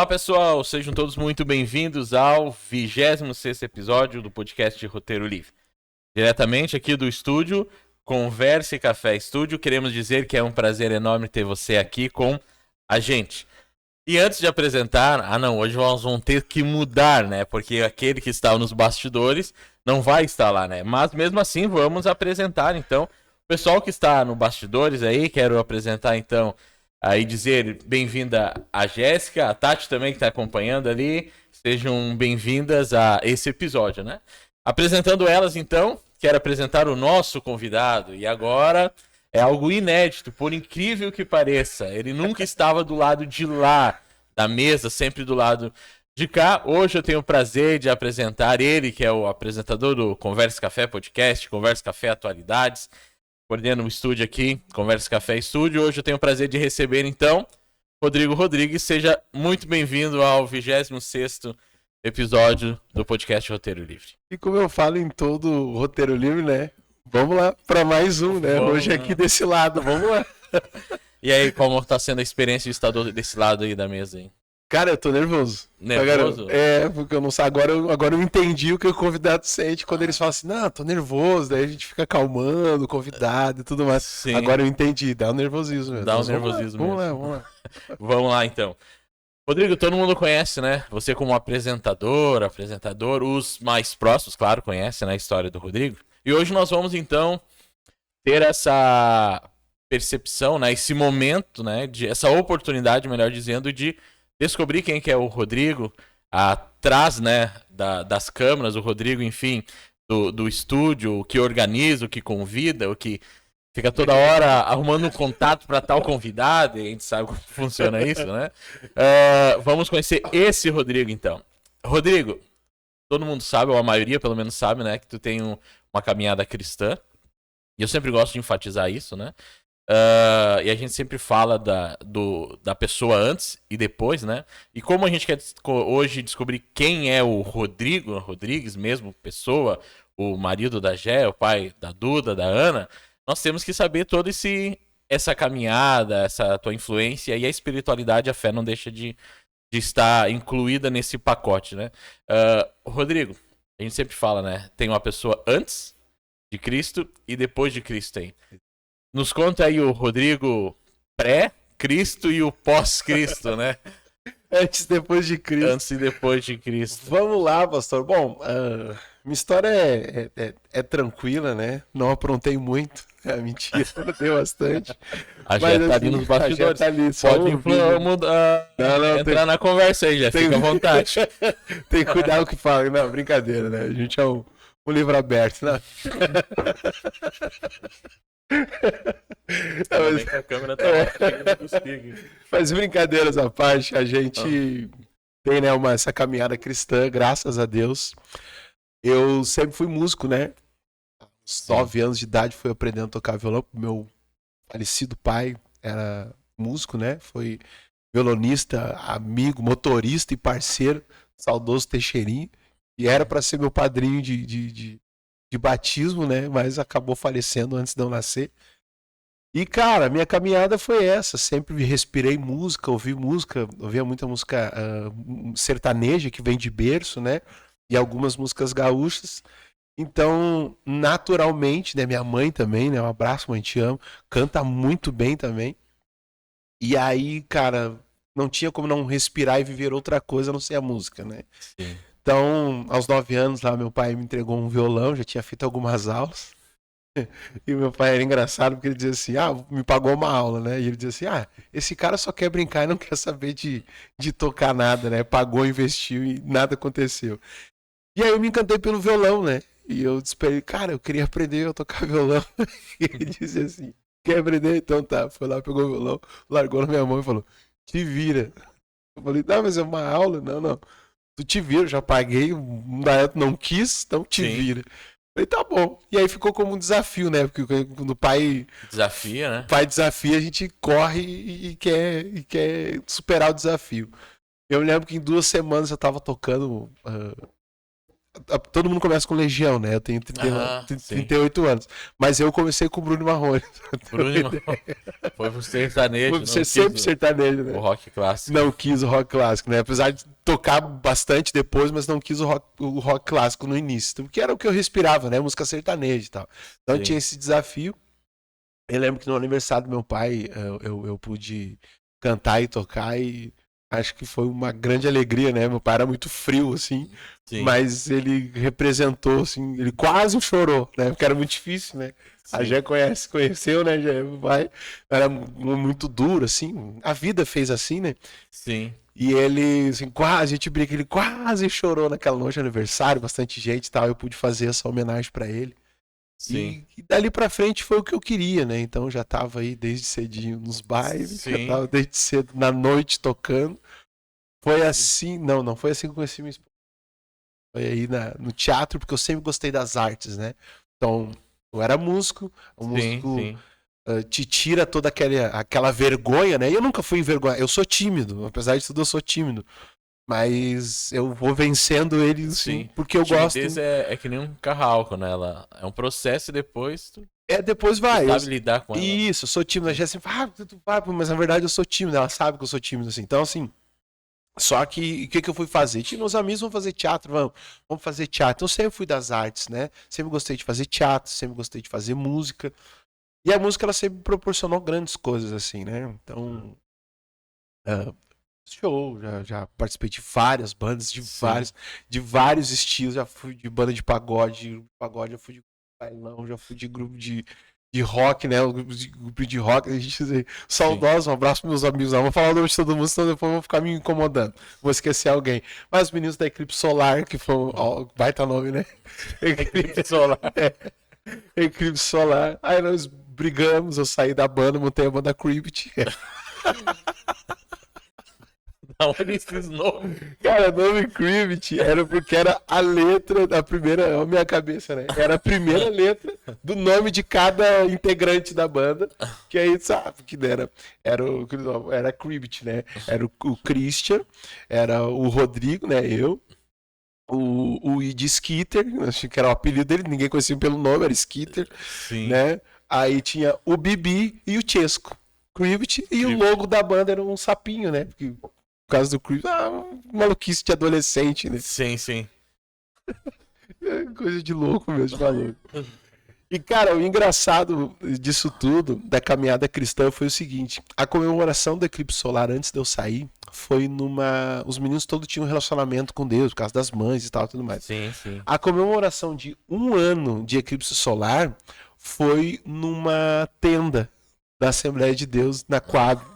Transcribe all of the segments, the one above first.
Olá pessoal, sejam todos muito bem-vindos ao 26º episódio do podcast de Roteiro Livre. Diretamente aqui do estúdio, Conversa e Café Estúdio, queremos dizer que é um prazer enorme ter você aqui com a gente. E antes de apresentar, hoje nós vamos ter que mudar, né? Porque aquele que está nos bastidores não vai estar lá, né? Mas mesmo assim vamos apresentar então. O pessoal que está no bastidores aí, quero apresentar então... Aí dizer bem-vinda a Jéssica, a Tati também que está acompanhando ali. Sejam bem-vindas a esse episódio, né? Apresentando elas, então, quero apresentar o nosso convidado. E agora é algo inédito, por incrível que pareça. Ele nunca estava do lado de lá da mesa, sempre do lado de cá. Hoje eu tenho o prazer de apresentar ele, que é o apresentador do Conversa Café Podcast, Conversa Café Atualidades. Coordeno o estúdio aqui, Conversa Café Estúdio. Hoje eu tenho o prazer de receber, então, Rodrigo Rodrigues. Seja muito bem-vindo ao 26º episódio do podcast Roteiro Livre. E como eu falo em todo Roteiro Livre, né? Vamos lá para mais um, né? Hoje aqui desse lado, vamos lá. E aí, como está sendo a experiência de estar desse lado aí da mesa, hein? Cara, eu tô nervoso. Nervoso? Porque eu não sei. Agora eu entendi o que o convidado sente quando eles falam assim, não, tô nervoso, daí a gente fica acalmando o convidado e tudo mais. Sim. Agora eu entendi, dá um nervosismo mesmo. Dá um nervosismo mesmo. Vamos lá. Vamos lá, então. Rodrigo, todo mundo conhece, né? Você como apresentador, os mais próximos, claro, conhecem, né, a história do Rodrigo. E hoje nós vamos, então, ter essa percepção, né, esse momento, né, essa oportunidade, melhor dizendo, de descobrir quem que é o Rodrigo atrás, né, das câmeras, o Rodrigo, enfim, do estúdio, o que organiza, o que convida, o que fica toda hora arrumando um contato para tal convidado, e a gente sabe como funciona isso, né? Vamos conhecer esse Rodrigo, então. Rodrigo, todo mundo sabe, ou a maioria pelo menos sabe, né, que tu tem uma caminhada cristã, e eu sempre gosto de enfatizar isso, né? E a gente sempre fala da pessoa antes e depois, né? E como a gente quer hoje descobrir quem é o Rodrigo Rodrigues, mesmo pessoa, o marido da Gé, o pai da Duda, da Ana, nós temos que saber toda essa caminhada, essa tua influência, e a espiritualidade, a fé não deixa de estar incluída nesse pacote, né? Rodrigo, a gente sempre fala, né? Tem uma pessoa antes de Cristo e depois de Cristo aí. Nos conta aí o Rodrigo pré-Cristo e o pós-Cristo, né? Antes e depois de Cristo. Antes e depois de Cristo. Vamos lá, pastor. Bom, minha história é tranquila, né? Não aprontei muito. Mentira, aprontei bastante. A Jé tá ali nos bastidores. Tá ali, pode entrar na conversa aí, Jé. Fica à vontade. Tem que cuidar o que fala. Não, brincadeira, né? A gente é um livro aberto, né? A câmera tá Mas brincadeiras à parte, a gente tem, né, essa caminhada cristã, graças a Deus. Eu sempre fui músico, né? Aos 9 anos de idade fui aprendendo a tocar violão. Meu falecido pai era músico, né? Foi violonista, amigo, motorista e parceiro, saudoso Teixeirinho. E era para ser meu padrinho de batismo, né? Mas acabou falecendo antes de eu nascer. E, cara, minha caminhada foi essa. Sempre respirei música, ouvia muita música sertaneja, que vem de berço, né? E algumas músicas gaúchas. Então, naturalmente, né? Minha mãe também, né? Um abraço, mãe, te amo. Canta muito bem também. E aí, cara, não tinha como não respirar e viver outra coisa a não ser a música, né? Sim. Então, aos 9 anos lá, meu pai me entregou um violão, já tinha feito algumas aulas. E meu pai era engraçado porque ele dizia assim, me pagou uma aula, né? E ele dizia assim, esse cara só quer brincar e não quer saber de tocar nada, né? Pagou, investiu e nada aconteceu. E aí eu me encantei pelo violão, né? E eu disse pra ele, cara, eu queria aprender a tocar violão. E ele dizia assim, quer aprender? Então tá. Foi lá, pegou o violão, largou na minha mão e falou, te vira. Eu falei, não, mas é uma aula? Não. Tu te vira, já paguei, não quis, então te vira. Falei, tá bom. E aí ficou como um desafio, né? Porque quando o pai desafia, né? O pai desafia, a gente corre e quer superar o desafio. Eu lembro que em 2 semanas eu tava tocando todo mundo começa com Legião, né? Eu tenho 38 anos. Mas eu comecei com o Bruno Marrone. Bruno Marrone. Foi pro sertanejo. Foi você sempre sertanejo, né? O rock clássico. Não quis o rock clássico, né? Apesar de tocar bastante depois, mas não quis o rock clássico no início. Porque era o que eu respirava, né? Música sertaneja e tal. Então tinha esse desafio. Eu lembro que no aniversário do meu pai, eu pude cantar e tocar e acho que foi uma grande alegria, né? Meu pai era muito frio, assim, mas ele representou, assim, ele quase chorou, né? Porque era muito difícil, né? Sim. A Gé conheceu, né, Gé? Meu pai era muito duro, assim, a vida fez assim, né? Sim. E ele, assim, quase, a gente brinca, ele quase chorou naquela noite de aniversário, bastante gente e tal, eu pude fazer essa homenagem pra ele. Sim. E dali pra frente foi o que eu queria, né? Então já tava aí desde cedinho nos bailes, já tava desde cedo na noite tocando. Foi assim, não foi assim que eu conheci minha esposa. Foi aí no teatro, porque eu sempre gostei das artes, né? Então, eu era músico, o músico te tira toda aquela vergonha, né? E eu nunca fui envergonhado, eu sou tímido, apesar de tudo eu sou tímido. Mas eu vou vencendo ele, assim, porque eu gosto. É que nem um carro, né? É um processo e depois depois vai. Tu sabe lidar com ela. Isso, eu sou tímido. A Jéssica fala, mas na verdade eu sou tímido. Ela sabe que eu sou tímido, assim. Então, assim, só que o que eu fui fazer? Tinha meus amigos, vamos fazer teatro, vamos fazer teatro. Então, eu sempre fui das artes, né? Sempre gostei de fazer teatro, sempre gostei de fazer música. E a música, ela sempre proporcionou grandes coisas, assim, né? Então, show, já participei de várias bandas, de vários estilos, já fui de banda de pagode, já fui de bailão, já fui de grupo de rock, né, o grupo de rock, a gente saudosos, um abraço para meus amigos, não vou falar o nome de todo mundo, senão depois eu vou ficar me incomodando, vou esquecer alguém, mas os meninos da Eclipse Solar, que foi baita nome, né, Eclipse Solar, Eclipse Solar, aí nós brigamos, eu saí da banda, montei a banda Crypt. Onde esses nomes? Cara, o nome Crypt era porque era a letra da primeira, a minha cabeça, né? Era a primeira letra do nome de cada integrante da banda, que aí sabe que era Crypt, né? Era o Christian, era o Rodrigo, né? Eu, o Id Skitter, acho que era o apelido dele, ninguém conhecia pelo nome, era Skitter, né? Aí tinha o Bibi e o Chesco, Crypt, e o logo da banda era um sapinho, né? Porque por causa do Creep, maluquice de adolescente, né? Sim. Coisa de louco mesmo, maluco. E, cara, o engraçado disso tudo, da caminhada cristã, foi o seguinte: a comemoração do eclipse solar, antes de eu sair, foi os meninos todos tinham um relacionamento com Deus, por causa das mães e tal, tudo mais. Sim. A comemoração de 1 ano de eclipse solar foi numa tenda da Assembleia de Deus, na quadra.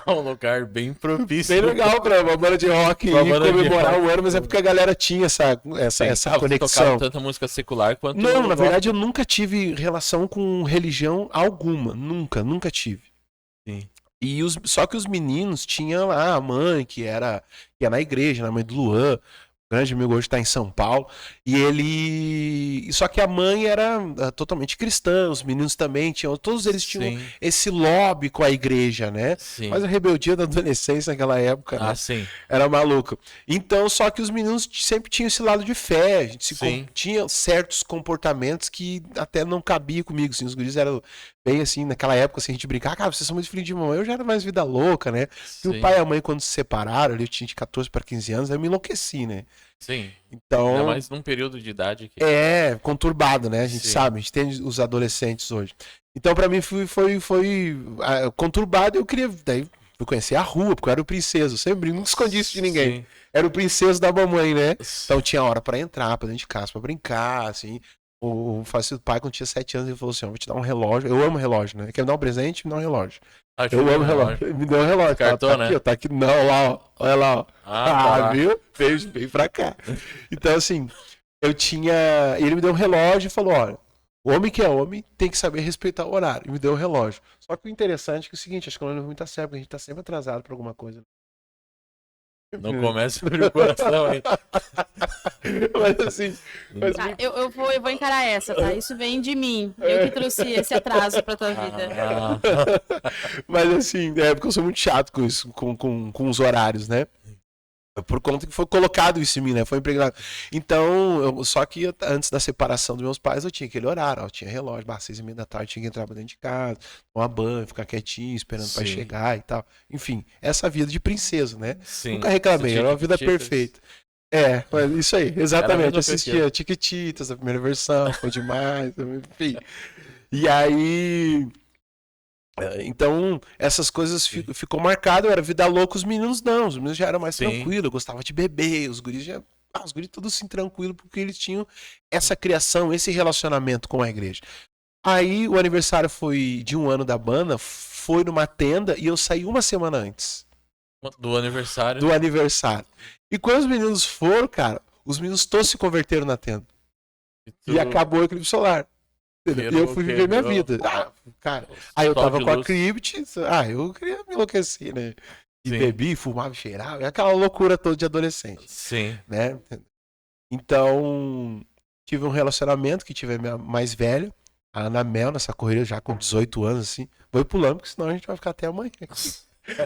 Um lugar bem propício. Bem legal pra uma banda de rock comemorar o ano, mas é porque a galera tinha essa conexão. Tocava tanta música secular quanto... Não, na verdade eu nunca tive relação com religião alguma. Nunca tive. Sim. Só que os meninos tinham lá a mãe, que ia na igreja, na mãe do Luan, grande amigo hoje está em São Paulo, só que a mãe era totalmente cristã, os meninos também todos eles tinham esse lobby com a igreja, né? Sim. Mas a rebeldia da adolescência naquela época, né? Era maluco. Então, só que os meninos sempre tinham esse lado de fé, a gente tinha certos comportamentos que até não cabia comigo, assim, os guris eram bem assim, naquela época, assim, a gente brincava, cara, vocês são muito filhos de mamãe, eu já era mais vida louca, né? E o pai e a mãe, quando se separaram, eu tinha de 14 para 15 anos, aí eu me enlouqueci, né? Sim. Então, ainda mais num período de idade que... conturbado, né? A gente sabe, a gente tem os adolescentes hoje. Então, pra mim, foi conturbado e eu queria... Daí, eu conheci a rua, porque eu era o princeso. Eu sempre não escondi isso de ninguém. Era o princeso da mamãe, né? Então, tinha hora pra entrar, pra dentro de casa, pra brincar, assim. O falecido pai, quando tinha 7 anos, ele falou assim, vou te dar um relógio. Eu amo relógio, né? Quer me dar um presente? Me dá um relógio. Eu amo relógio. Me deu um relógio. Cartão, né? Tá aqui. Não, olha lá, ó. Tá. Viu? Veio pra cá. Então, assim, ele me deu um relógio e falou, olha, o homem que é homem tem que saber respeitar o horário. E me deu um relógio. Só que o interessante é que é o seguinte, acho que eu não levo muito a sério, porque a gente tá sempre atrasado pra alguma coisa. Não começa a abrir o coração aí. Mas assim... Tá, eu vou encarar essa, tá? Isso vem de mim. Eu que trouxe esse atraso pra tua vida. Mas assim, porque eu sou muito chato com isso, com os horários, né? Por conta que foi colocado isso em mim, né? Foi impregnado. Então, só que antes da separação dos meus pais, eu tinha aquele horário, eu tinha relógio, 6h30 da tarde, tinha que entrar pra dentro de casa, tomar banho, ficar quietinho, esperando o pai chegar e tal. Enfim, essa vida de princesa, né? Sim. Nunca reclamei, era uma vida perfeita. Mas isso aí, exatamente. Assistia Tiquititas, a primeira versão, foi demais, enfim. E aí... Então, essas coisas ficou marcado, eu era vida louca, os meninos não, os meninos já eram mais tranquilos, eu gostava de beber, os guris todos assim tranquilos, porque eles tinham essa criação, esse relacionamento com a igreja. Aí o aniversário foi de 1 ano da banda, foi numa tenda e eu saí uma semana antes. Do aniversário? Do aniversário. E quando os meninos foram, cara, os meninos todos se converteram na tenda. E acabou o eclipse solar. E eu fui viver minha vida. Cara, aí eu tava com a Crypt, eu queria me enlouquecer, né? E bebi, fumava, cheirava, aquela loucura toda de adolescente. Sim. Né? Então, tive um relacionamento que tive a minha mais velha, a Ana Mel, nessa corrida já com 18 anos, assim. Vou ir pulando, porque senão a gente vai ficar até amanhã aqui.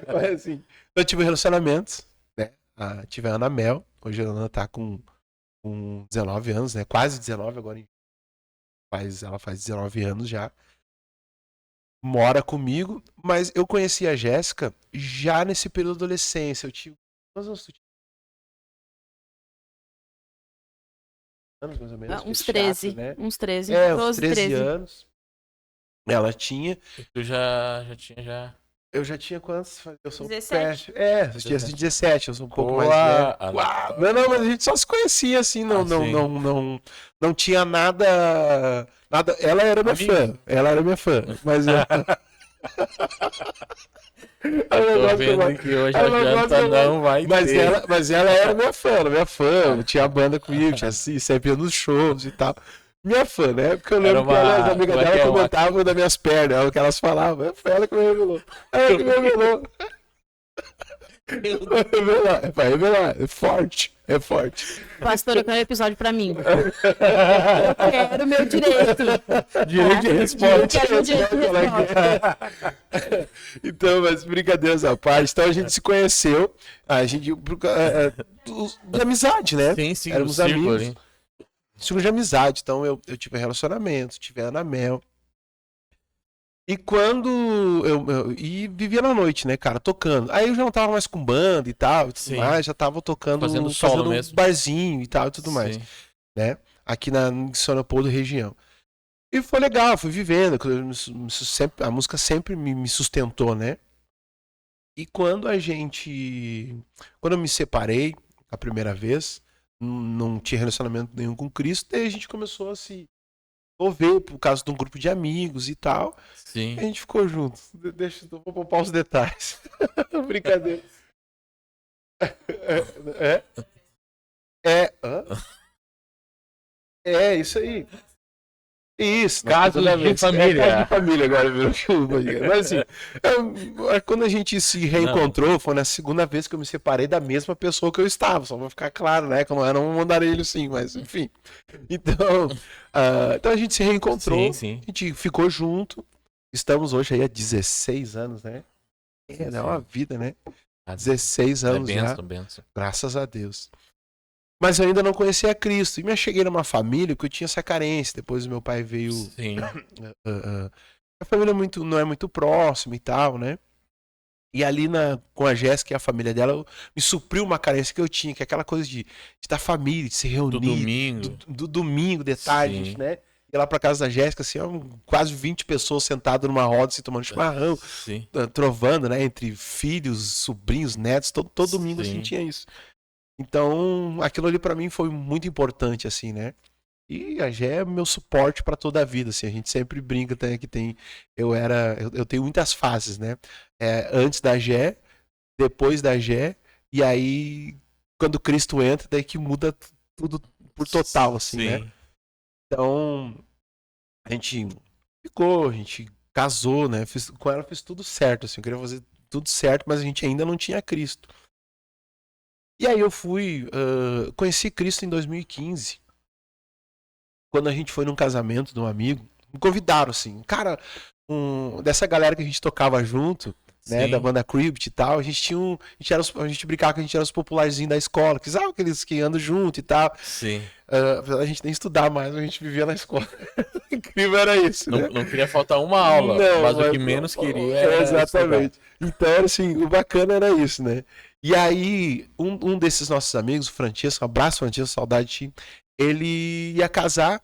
Mas assim, eu tive um relacionamento, né? Tive a Ana Mel, hoje a Ana tá com 19 anos, né? Quase 19 agora em ela faz 19 anos já. Mora comigo, mas eu conheci a Jéssica já nesse período da adolescência. Eu tive. Quantos anos tu tinha? Anos, mais ou menos. Uns 13. Teatro, né? Uns 13. Uns 13 anos. Ela tinha. E tu já tinha. Eu já tinha quantos? Eu sou 17. Eu tinha 17, eu sou um pouco mais velho. Não, mas a gente só se conhecia assim, não tinha nada. Ela era minha fã. Ela era minha fã. Mas tô vendo que hoje a janta não vai ter. Mas ela era minha fã, tinha banda comigo, tinha assim, sempre ia nos shows e tal. Minha fã, né? Porque eu lembro que as amigas dela comentavam das minhas pernas, o que elas falavam. Foi ela que me revelou. Ela que me revelou. É pra revelar. É forte. Pastor, eu quero um episódio pra mim. Eu quero meu direito. Direito de resposta. Eu quero meu direito de resposta. Então, mas brincadeiras à parte. Então a gente se conheceu. A gente. De amizade, né? Sim, éramos amigos. Círculo de amizade. Então eu tive relacionamento, tive a Ana Mel. E quando e vivia na noite, né, cara, tocando. Aí eu já não tava mais com banda e tal, e tudo mais, já tava tocando, fazendo solo mesmo, barzinho e tal, e tudo mais, né? Aqui em São Leopoldo, região. E foi legal, fui vivendo, a música sempre me sustentou, né? E quando eu me separei a primeira vez, não tinha relacionamento nenhum com Cristo, daí a gente começou a se envolver por causa de um grupo de amigos e tal. Sim. E a gente ficou junto. Eu vou poupar os detalhes. Brincadeira. Isso aí. Isso, caso de família. Caso de família agora virou chuva. Mas assim, quando a gente se reencontrou, foi na segunda vez que eu me separei da mesma pessoa que eu estava. Só pra ficar claro, né? Que eu não era um andarilho sim, mas enfim. Então a gente se reencontrou, sim. A gente ficou junto. Estamos hoje aí há 16 anos, né? É uma vida, né? 16 anos benção. Graças a Deus. Mas eu ainda não conhecia a Cristo. E me cheguei numa família que eu tinha essa carência. Depois meu pai veio... Sim. A família não é muito próxima e tal, né? E ali com a Jéssica e a família dela, me supriu uma carência que eu tinha, que é aquela coisa de estar família, de se reunir. Do domingo. Do domingo, de tarde, gente, né? Ir lá pra casa da Jéssica, assim, quase 20 pessoas sentadas numa roda, assim, tomando chimarrão, trovando, né? Entre filhos, sobrinhos, netos, todo domingo, assim, tinha isso. Então, aquilo ali pra mim foi muito importante, assim, né? E a Gé é meu suporte pra toda a vida, assim. A gente sempre brinca também que eu tenho muitas fases, né? Antes da Gé, depois da Gé, e aí, quando Cristo entra, daí que muda tudo por total, assim, né? Então, a gente casou, né? Com ela fiz tudo certo, assim. Eu queria fazer tudo certo, mas a gente ainda não tinha Cristo. E aí eu conheci Cristo em 2015. Quando a gente foi num casamento de um amigo, me convidaram, assim. Cara, dessa galera que a gente tocava junto, né? Sim. Da banda Crypt e tal. A gente a gente brincava que a gente era os popularzinhos da escola, que sabe aqueles que andam junto e tal. Sim. Apesar da gente nem estudar mais, a gente vivia na escola. Incrível era isso, Não, né? não queria faltar uma aula, Não, mas o que não, menos queria era exatamente. Então, assim, o bacana era isso, né? E aí, um desses nossos amigos, o Francesco, um abraço, Francesco, saudade de ti, ele ia casar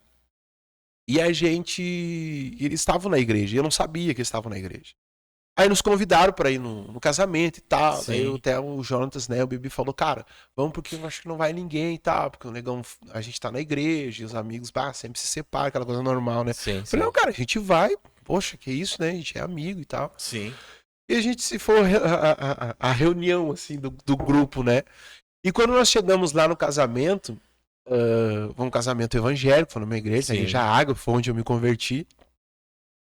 e a gente. Eles estavam na igreja, e eu não sabia que eles estavam na igreja. Aí nos convidaram pra ir no casamento e tal. Sim. Daí até o Jonatas, né, o Bibi falou, cara, vamos porque eu acho que não vai ninguém e tal, porque o negão, a gente tá na igreja, e os amigos, sempre se separam, aquela coisa normal, né? Sim, Falei, não, cara, a gente vai, poxa, que isso, né? A gente é amigo e tal. sim. E a gente se foi a reunião, assim, do grupo, né? E quando nós chegamos lá no casamento, foi um casamento evangélico, foi numa igreja, a Sim. igreja Água, foi onde eu me converti.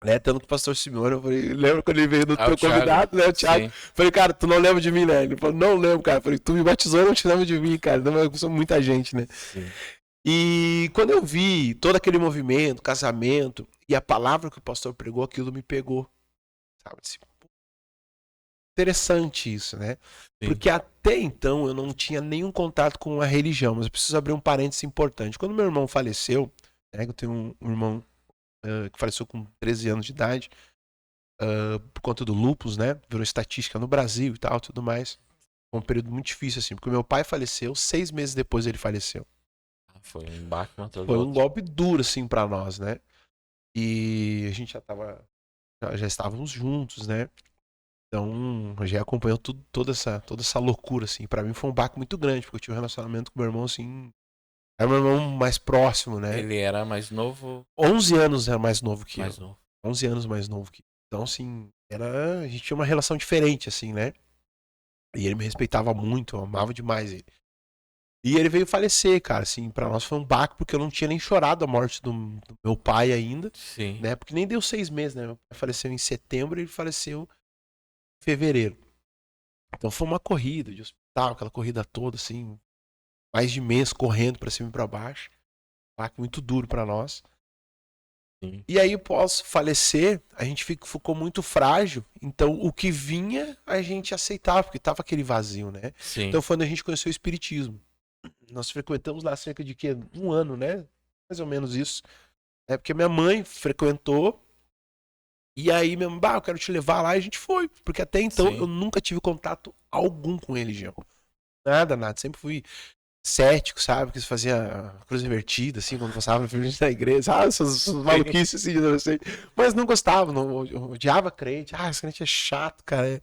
Né, tanto que o pastor Simeone, eu falei, lembra quando ele veio no teu convidado, né, o Thiago? Sim. Falei, cara, tu não lembra de mim, né? Ele falou, não lembro, cara. Falei, tu me batizou e não te lembra de mim, cara. Não, sou muita gente, né? Sim. E quando eu vi todo aquele movimento, casamento, e a palavra que o pastor pregou, aquilo me pegou. Sabe? Assim, interessante isso, né? Sim. Porque até então eu não tinha nenhum contato com a religião, mas eu preciso abrir um parênteses importante. Quando meu irmão faleceu, né, eu tenho um irmão que faleceu com 13 anos de idade, por conta do lupus, né? Virou estatística no Brasil e tal, tudo mais. Foi um período muito difícil, assim, porque meu pai faleceu, 6 meses depois ele faleceu. Foi um embate contra Foi um golpe duro, assim, pra nós, né? E a gente já estávamos juntos, né? Então, já acompanhou toda essa loucura, assim. Pra mim foi um baque muito grande, porque eu tive um relacionamento com meu irmão, assim. Era meu irmão mais próximo, né? Ele era mais novo. 11 anos era mais novo que Mais eu. novo. 11 anos mais novo que eu. Então, assim, a gente tinha uma relação diferente, assim, né? E ele me respeitava muito, eu amava demais ele. E ele veio falecer, cara, assim, pra nós foi um baque, porque eu não tinha nem chorado a morte do meu pai ainda, Sim. né? Porque nem deu 6 meses, né? Meu pai faleceu em setembro e ele faleceu em fevereiro. Então foi uma corrida de hospital, aquela corrida toda, assim, mais de mês correndo pra cima e pra baixo. Baque muito duro pra nós. Sim. E aí, pós falecer, a gente ficou muito frágil. Então, o que vinha, a gente aceitava, porque tava aquele vazio, né? Sim. Então, foi quando a gente conheceu o Espiritismo. Nós frequentamos lá cerca de quê? 1 ano, né? Mais ou menos isso. É porque minha mãe frequentou. E aí, meu eu quero te levar lá. E a gente foi. Porque até então, Sim. eu nunca tive contato algum com religião. Nada. Sempre fui cético, sabe? Que fazia cruz invertida, assim, quando passava na frente da igreja. Essas maluquices assim, de adolescente. Mas não gostava, eu odiava crente. Esse crente é chato, cara.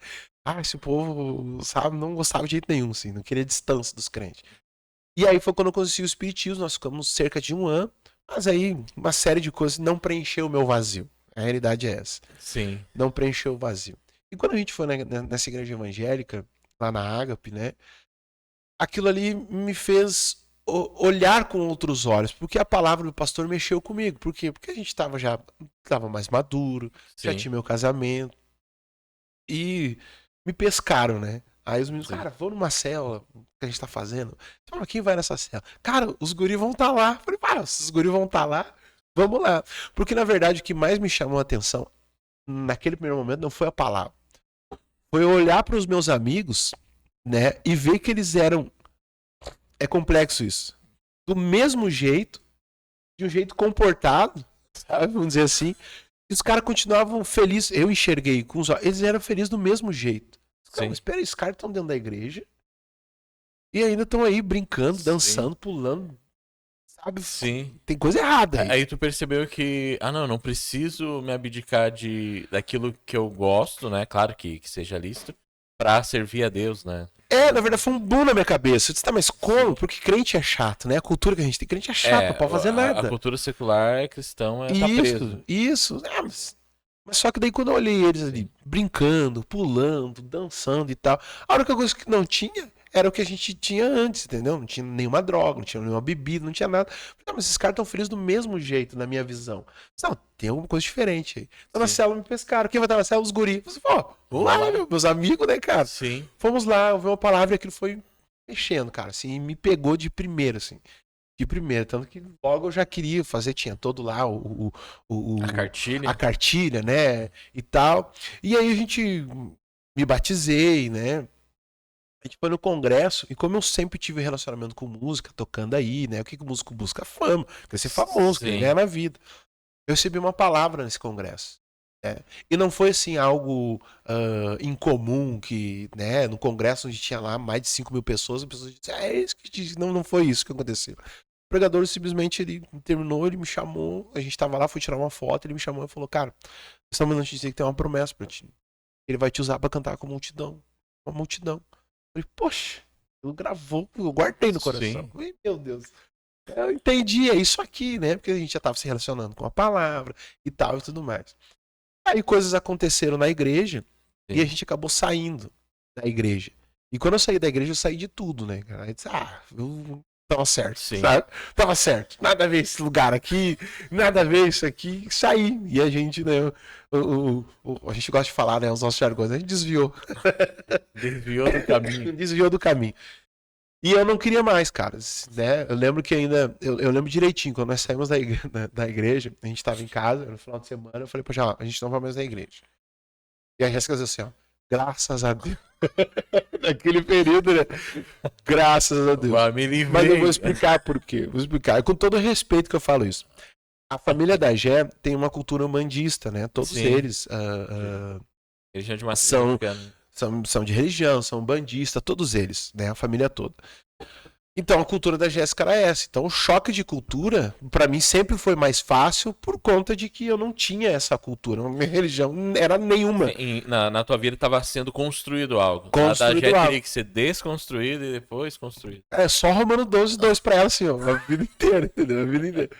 Esse povo, sabe? Não gostava de jeito nenhum, assim. Não queria distância dos crentes. E aí foi quando eu conheci o Espiritismo. Nós ficamos cerca de 1 ano. Mas aí, uma série de coisas não preencheu o meu vazio. A realidade é essa. Sim. Não preencheu o vazio. E quando a gente foi nessa igreja evangélica, lá na Ágape, né? Aquilo ali me fez olhar com outros olhos, porque a palavra do pastor mexeu comigo. Por quê? Porque a gente tava mais maduro, já Sim. tinha meu casamento. E me pescaram, né? Aí os meninos, Sim. cara, vamos numa célula, o que a gente tá fazendo? Fala, quem vai nessa célula? Cara, os guris vão estar lá. Falei, se os guris vão estar lá, vamos lá. Porque, na verdade, o que mais me chamou a atenção, naquele primeiro momento, não foi a palavra. Foi olhar para os meus amigos, né, e ver que eles eram... É complexo isso. Do mesmo jeito, de um jeito comportado, sabe? Vamos dizer assim. E os caras continuavam felizes. Eu enxerguei com os olhos. Eles eram felizes do mesmo jeito. Sim. Não, espera, esses caras estão dentro da igreja e ainda estão aí brincando, dançando, pulando. Sabe? Sim. Tem coisa errada aí. Aí tu percebeu que, não preciso me abdicar daquilo que eu gosto, né? Claro que seja lícito, pra servir a Deus, né? Na verdade foi um boom na minha cabeça. Eu disse, mas como? Porque crente é chato, né? A cultura que a gente tem, crente é chato, não pode fazer nada. A cultura secular cristã tá preso. Isso. Mas só que daí quando eu olhei eles ali, brincando, pulando, dançando e tal, a única coisa que não tinha era o que a gente tinha antes, entendeu? Não tinha nenhuma droga, não tinha nenhuma bebida, não tinha nada. Mas esses caras estão felizes do mesmo jeito, na minha visão. Não, tem alguma coisa diferente aí. Então na célula me pescaram. Quem vai estar na célula? Os guris. Vamos lá, meus amigos, né, cara? Sim. Fomos lá, ouvi uma palavra e aquilo foi mexendo, cara, assim, e me pegou de primeira, assim. De primeira, tanto que logo eu já queria fazer, tinha todo lá A cartilha. a cartilha, né, e tal. E aí a gente me batizei, né? A gente foi no congresso, e como eu sempre tive relacionamento com música, tocando aí, né? O que o músico busca? Fama, quer ser famoso, quer Sim. ganhar na vida. Eu recebi uma palavra nesse congresso. Né? E não foi assim algo incomum que, né, no congresso onde tinha lá mais de 5 mil pessoas, as pessoas disseram, é isso que diz. Não, não foi isso que aconteceu. O pregador simplesmente ele terminou, ele me chamou, a gente tava lá, foi tirar uma foto, ele me chamou e falou, cara, estamos te dizer que tem uma promessa pra ti. Ele vai te usar pra cantar com a multidão. Uma multidão. Eu falei, poxa, eu gravou, eu guardei no coração. Sim. Falei, meu Deus. Eu entendi, é isso aqui, né? Porque a gente já tava se relacionando com a palavra e tal e tudo mais. Aí coisas aconteceram na igreja e a gente acabou saindo da igreja. E quando eu saí da igreja, eu saí de tudo, né? Aí eu disse, eu tava certo, Sim. sabe? Tava certo. Nada a ver esse lugar aqui, nada a ver isso aqui. Saí. E a gente, né? A gente gosta de falar, né? Os nossos jargões. A gente desviou. Desviou do caminho. Desviou do caminho. E eu não queria mais, cara, né? Eu lembro que ainda, eu lembro direitinho, quando nós saímos da igreja, a gente tava em casa, no final de semana, eu falei, poxa, a gente não vai mais na igreja. E a Jéssica disse assim, ó, graças a Deus. Naquele período, né? Graças a Deus. Mas eu vou explicar por quê. Vou explicar. É com todo respeito que eu falo isso. A família da Gé tem uma cultura umbandista, né? Todos Sim. eles Religião de matriz são- africana. são de religião, são bandistas, todos eles, né? A família toda. Então a cultura da Jéssica era essa. Então o choque de cultura, pra mim, sempre foi mais fácil por conta de que eu não tinha essa cultura. Minha religião não era nenhuma. Na tua vida estava sendo construído algo. Construído a da Jé algo. teria que ser desconstruído e depois construído. É só Romano 12:2 pra ela, assim, ó, a vida inteira, entendeu? A vida inteira.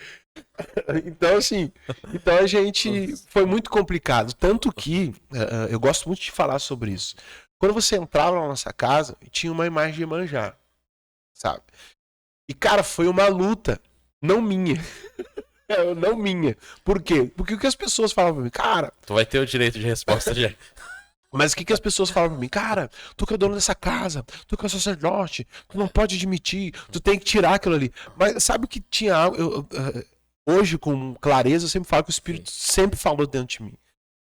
Então, assim, então a gente foi muito complicado. Tanto que eu gosto muito de falar sobre isso. Quando você entrava na nossa casa, tinha uma imagem de Iemanjá, sabe? E, cara, foi uma luta, não minha. Não minha. Por quê? Porque o que as pessoas falavam pra mim, cara, Tu vai ter o direito de resposta já. mas o que as pessoas falavam pra mim? Cara, tu que é o dono dessa casa, tu que é o sacerdote, tu não pode admitir, tu tem que tirar aquilo ali. Mas sabe que tinha algo. Hoje, com clareza, eu sempre falo que o Espírito sempre falou dentro de mim.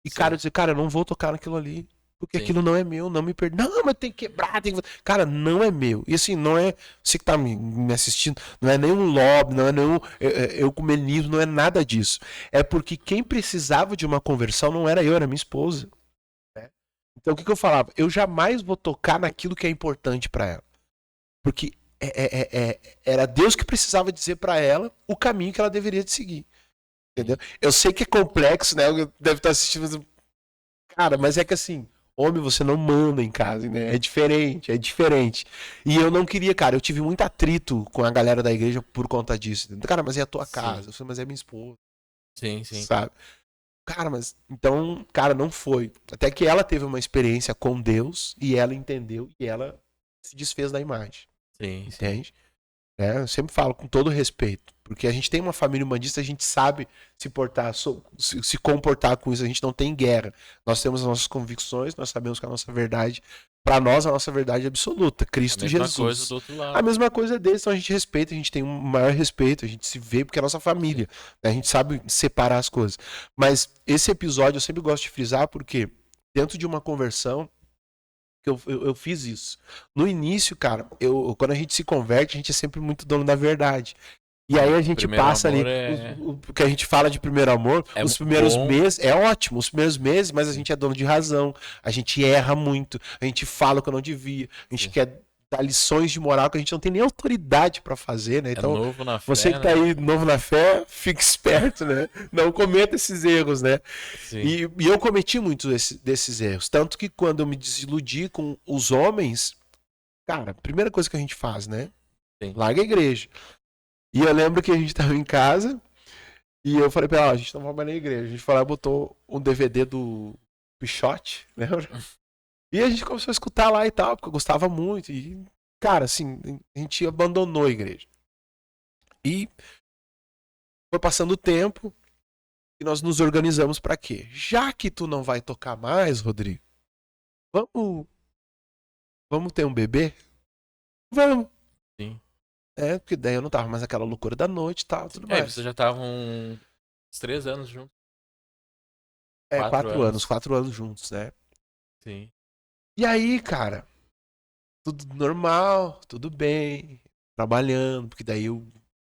E, Sim. cara, eu dizia, cara, eu não vou tocar naquilo ali. Porque Sim. aquilo não é meu, não me perdi. Não, mas tem que quebrar, tem que. Cara, não é meu. E assim, não é. Você que tá me assistindo, não é nenhum lobby, não é nenhum ecumenismo, não é nada disso. É porque quem precisava de uma conversão não era eu, era minha esposa. Então o que eu falava? Eu jamais vou tocar naquilo que é importante pra ela. Porque era Deus que precisava dizer pra ela o caminho que ela deveria de seguir. Entendeu? Eu sei que é complexo, né? Deve estar assistindo. Mas... Cara, mas é que assim, homem, você não manda em casa, né? É diferente, é diferente. E eu não queria, cara, eu tive muito atrito com a galera da igreja por conta disso. Cara, mas é a tua casa. Eu falei, mas é minha esposa. Sim, sim. Sabe? Cara, mas então, cara, não foi. Até que ela teve uma experiência com Deus e ela entendeu e ela se desfez da imagem. Sim, sim. Entende? Eu sempre falo com todo respeito, porque a gente tem uma família humanista, a gente sabe se portar, se comportar com isso, a gente não tem guerra. Nós temos as nossas convicções, nós sabemos que a nossa verdade, para nós, a nossa verdade é absoluta, Cristo A mesma Jesus. coisa do outro lado. A mesma coisa é deles, então a gente respeita, a gente tem um maior respeito, a gente se vê porque é a nossa família, né? A gente sabe separar as coisas. Mas esse episódio eu sempre gosto de frisar porque dentro de uma conversão, que eu fiz isso. No início, cara, quando a gente se converte, a gente é sempre muito dono da verdade. E aí a gente Primeiro passa ali, amor o que a gente fala de primeiro amor, É os primeiros bom. meses, é ótimo, os primeiros meses, mas a gente é dono de razão, a gente erra muito, a gente fala o que eu não devia, a gente Sim. quer dar lições de moral que a gente não tem nem autoridade pra fazer, né? Então, É novo na fé, você que tá né? aí novo na fé, fique esperto, né? Não cometa esses erros, né? Sim. E eu cometi muitos desses erros. Tanto que quando eu me desiludi com os homens, cara, primeira coisa que a gente faz, né? Sim. Larga a igreja. E eu lembro que a gente tava em casa e eu falei pra ela, a gente não vai mais na igreja. A gente foi lá e botou um DVD do Pichote, lembra? E a gente começou a escutar lá e tal, porque eu gostava muito. E, cara, assim, a gente abandonou a igreja. E foi passando o tempo e nós nos organizamos pra quê? Já que tu não vai tocar mais, Rodrigo, vamos ter um bebê? Vamos. Sim. Porque daí eu não tava mais aquela loucura da noite e tal, tudo É, mais. vocês já estavam uns 3 anos juntos. 4 anos. anos, 4 anos juntos, né? Sim. E aí, cara, tudo normal, tudo bem, trabalhando, porque daí eu,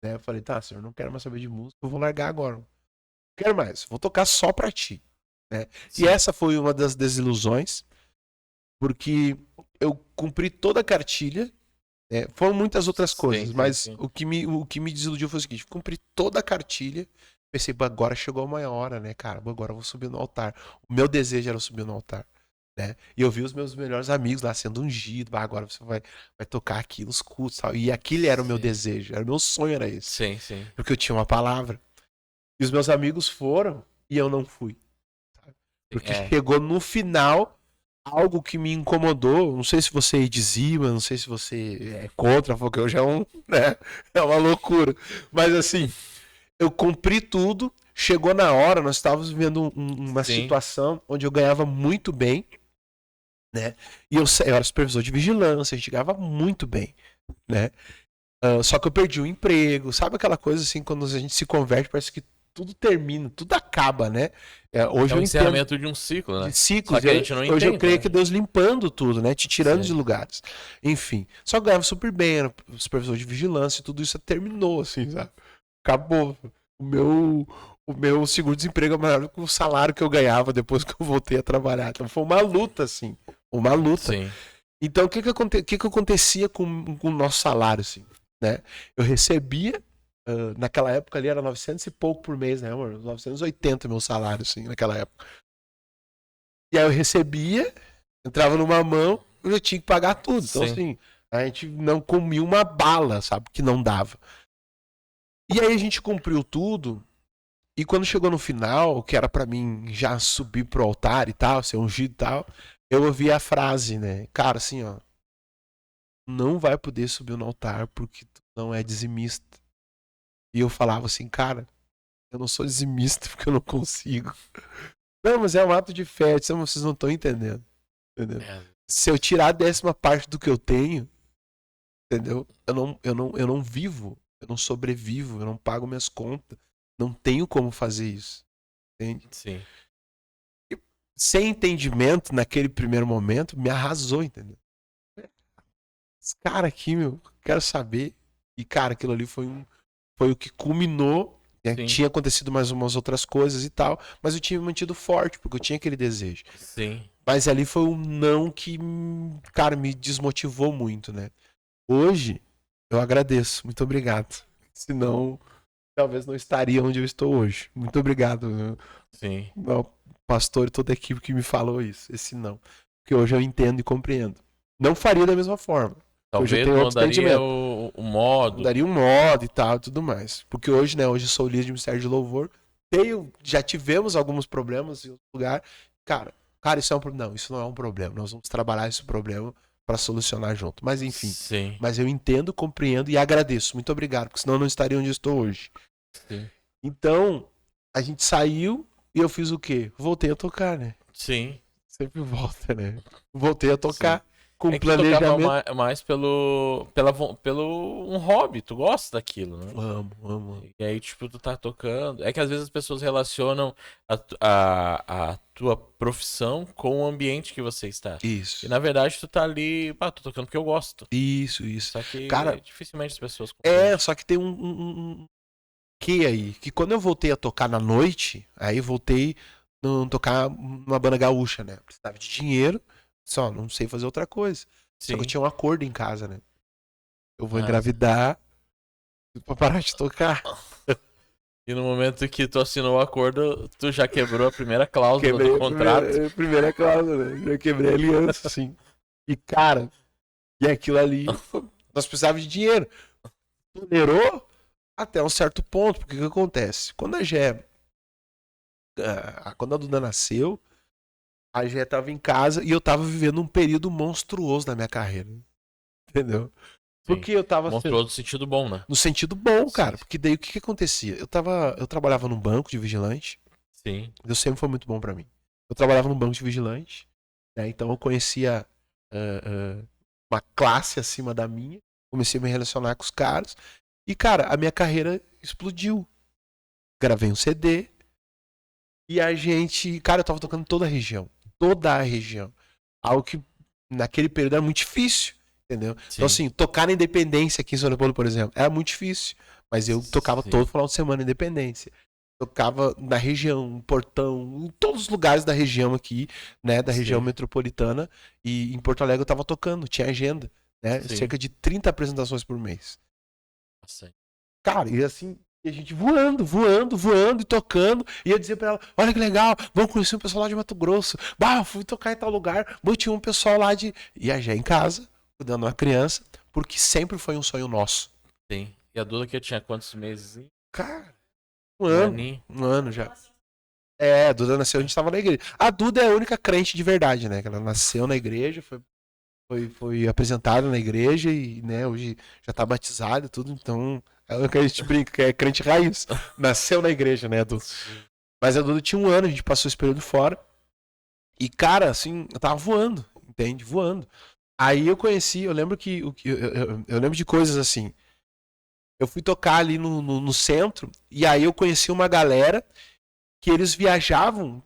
né, falei, tá, senhor, não quero mais saber de música, eu vou largar agora. Não quero mais, vou tocar só pra ti, né? Sim. E essa foi uma das desilusões, porque eu cumpri toda a cartilha, né? Foram muitas outras coisas, Sim, mas sim. o que me desiludiu foi o seguinte, cumpri toda a cartilha, pensei, "Bah, agora chegou a minha hora, né, cara, agora eu vou subir no altar. O meu desejo era subir no altar. Né? E eu vi os meus melhores amigos lá sendo ungidos. Agora você vai tocar aqui nos cultos. Tal. E aquele era o meu Sim. desejo. Era o meu sonho, era esse. Sim, sim. Porque eu tinha uma palavra. E os meus amigos foram e eu não fui. Sabe? Porque chegou no final algo que me incomodou. Não sei se você dizima, não sei se você é contra, porque hoje é né? É uma loucura. Mas assim, eu cumpri tudo. Chegou na hora, nós estávamos vivendo uma Sim. situação onde eu ganhava muito bem. Né? E eu era supervisor de vigilância, a gente ganhava muito bem, né? Só que eu perdi o emprego, sabe aquela coisa assim, quando a gente se converte, parece que tudo termina, tudo acaba, né? Hoje É o eu encerramento de um ciclo, né? de ciclos. Só que a gente não Hoje eu entende, creio né? que Deus limpando tudo, né? Te tirando Sim. de lugares. Enfim, só que eu ganhava super bem, era supervisor de vigilância e tudo isso terminou, assim, sabe? Acabou. O meu seguro-desemprego é maior do que o salário que eu ganhava depois que eu voltei a trabalhar. Então foi uma luta, assim. Uma luta. Sim. Então, o que que acontecia com o nosso salário, assim, né? Eu recebia, naquela época ali era 900 e pouco por mês, né, amor? 980 meu salário, assim, naquela época. E aí eu recebia, entrava numa mão, eu já tinha que pagar tudo. Então, Sim. assim, a gente não comia uma bala, sabe? Que não dava. E aí a gente cumpriu tudo. E quando chegou no final, que era pra mim já subir pro altar e tal, ser ungido e tal, eu ouvi a frase, né? Cara, assim, ó. Não vai poder subir no altar porque tu não é dizimista. E eu falava assim, cara, eu não sou dizimista porque eu não consigo. Não, mas é um ato de fé, vocês não estão entendendo. Entendeu? Se eu tirar a 10ª parte do que eu tenho, entendeu? Eu não vivo, eu não sobrevivo, eu não pago minhas contas. Não tenho como fazer isso. Entende? Sim. E, sem entendimento, naquele primeiro momento, me arrasou, entendeu? Esse cara aqui, meu, quero saber. E, cara, aquilo ali foi o que culminou. Né? Tinha acontecido mais umas outras coisas e tal, mas eu tinha me mantido forte, porque eu tinha aquele desejo. Sim. Mas ali foi um não que, cara, me desmotivou muito, né? Hoje, eu agradeço. Muito obrigado. Senão, talvez não estaria onde eu estou hoje. Muito obrigado, né? Sim. Ao pastor e toda a equipe que me falou isso. Esse não. Porque hoje eu entendo e compreendo. Não faria da mesma forma. Hoje eu Talvez tenho outro mudaria entendimento. o modo. Mudaria um modo e tal, tudo mais. Porque hoje, né, hoje eu sou líder de Ministério de Louvor. Já tivemos alguns problemas em outro lugar. Cara, isso é um problema. Não, isso não é um problema. Nós vamos trabalhar esse problema para solucionar junto. Mas enfim. Sim. Mas eu entendo, compreendo e agradeço. Muito obrigado, porque senão eu não estaria onde eu estou hoje. Sim. Então, a gente saiu e eu fiz o quê? Voltei a tocar, né? Sim. Sempre volta, né? Voltei a tocar. Sim. Com é que planejamento. Tu tocava mais pelo um hobby, tu gosta daquilo, né? Amo. E aí, tipo, tu tá tocando. É que às vezes as pessoas relacionam a tua profissão com o ambiente que você está. Isso. E na verdade tu tá ali, tô tocando porque eu gosto. Isso. Só que Cara, dificilmente as pessoas só que tem um que aí, que quando eu voltei a tocar na noite, aí voltei a tocar numa banda gaúcha, né? Precisava de dinheiro, só não sei fazer outra coisa. Sim. Só que eu tinha um acordo em casa, né? Eu vou engravidar pra parar de tocar. E no momento que tu assinou o acordo, tu já quebrou a primeira cláusula do contrato. Primeira cláusula, né? Já quebrei a aliança, assim. E, cara, e aquilo ali, nós precisávamos de dinheiro. Tolerou até um certo ponto, porque o que acontece? Quando quando a Duda nasceu, a Gé tava em casa e eu tava vivendo um período monstruoso na minha carreira. Entendeu? Porque eu tava... Monstruoso no sentido bom, né? No sentido bom, cara. Porque daí o que acontecia? Eu trabalhava num banco de vigilante. Sim. Deus sempre foi muito bom pra mim. Eu trabalhava num banco de vigilante. Né? Então eu conhecia uma classe acima da minha. Comecei a me relacionar com os caras. E, cara, a minha carreira explodiu. Gravei um CD. E a gente... Cara, eu tava tocando toda a região. Toda a região. Algo que naquele período era muito difícil, entendeu? Sim. Então, assim, tocar na Independência aqui em São Paulo, por exemplo, era muito difícil. Mas eu tocava Sim. todo final de semana na Independência. Tocava na região, em Portão, em todos os lugares da região aqui, né? Da região Sim. metropolitana. E em Porto Alegre eu tava tocando, tinha agenda, né? Sim. Cerca de 30 apresentações por mês. Bastante. Cara, e assim, e a gente voando e tocando. E eu dizia pra ela, olha que legal, vamos conhecer um pessoal lá de Mato Grosso. Bah, fui tocar em tal lugar. Bom, tinha um pessoal lá de... E a já em casa, cuidando uma criança, porque sempre foi um sonho nosso. Sim. E a Duda que tinha quantos meses? Cara, Um ano. aninho. Um ano já. É, a Duda nasceu, a gente tava na igreja. A Duda é a única crente de verdade, né? Que ela nasceu na igreja, foi apresentada na igreja e, né, hoje já tá batizada e tudo, então é o que a gente brinca, que é crente raiz. Nasceu na igreja, né, Duda? Mas a Duda tinha um ano, a gente passou esse período fora. E, cara, assim, eu tava voando, entende? Voando. Aí eu conheci, eu lembro que. Eu lembro de coisas assim. Eu fui tocar ali no centro, e aí eu conheci uma galera que eles viajavam,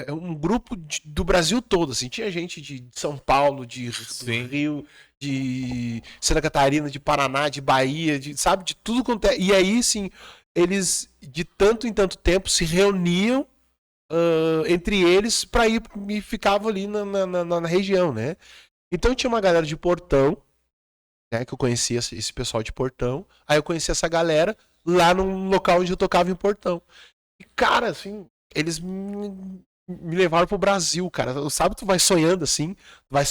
um grupo do Brasil todo, assim, tinha gente de São Paulo, do Sim. Rio, de Santa Catarina, de Paraná, de Bahia, sabe, de tudo quanto é. E aí, assim, eles de tanto em tanto tempo se reuniam entre eles pra ir e ficavam ali na região, né? Então tinha uma galera de Portão, né, que eu conhecia esse pessoal de Portão. Aí eu conheci essa galera lá num local onde eu tocava em Portão. E, cara, assim, eles me levaram pro Brasil, cara. Sabe, tu vai sonhando assim, vai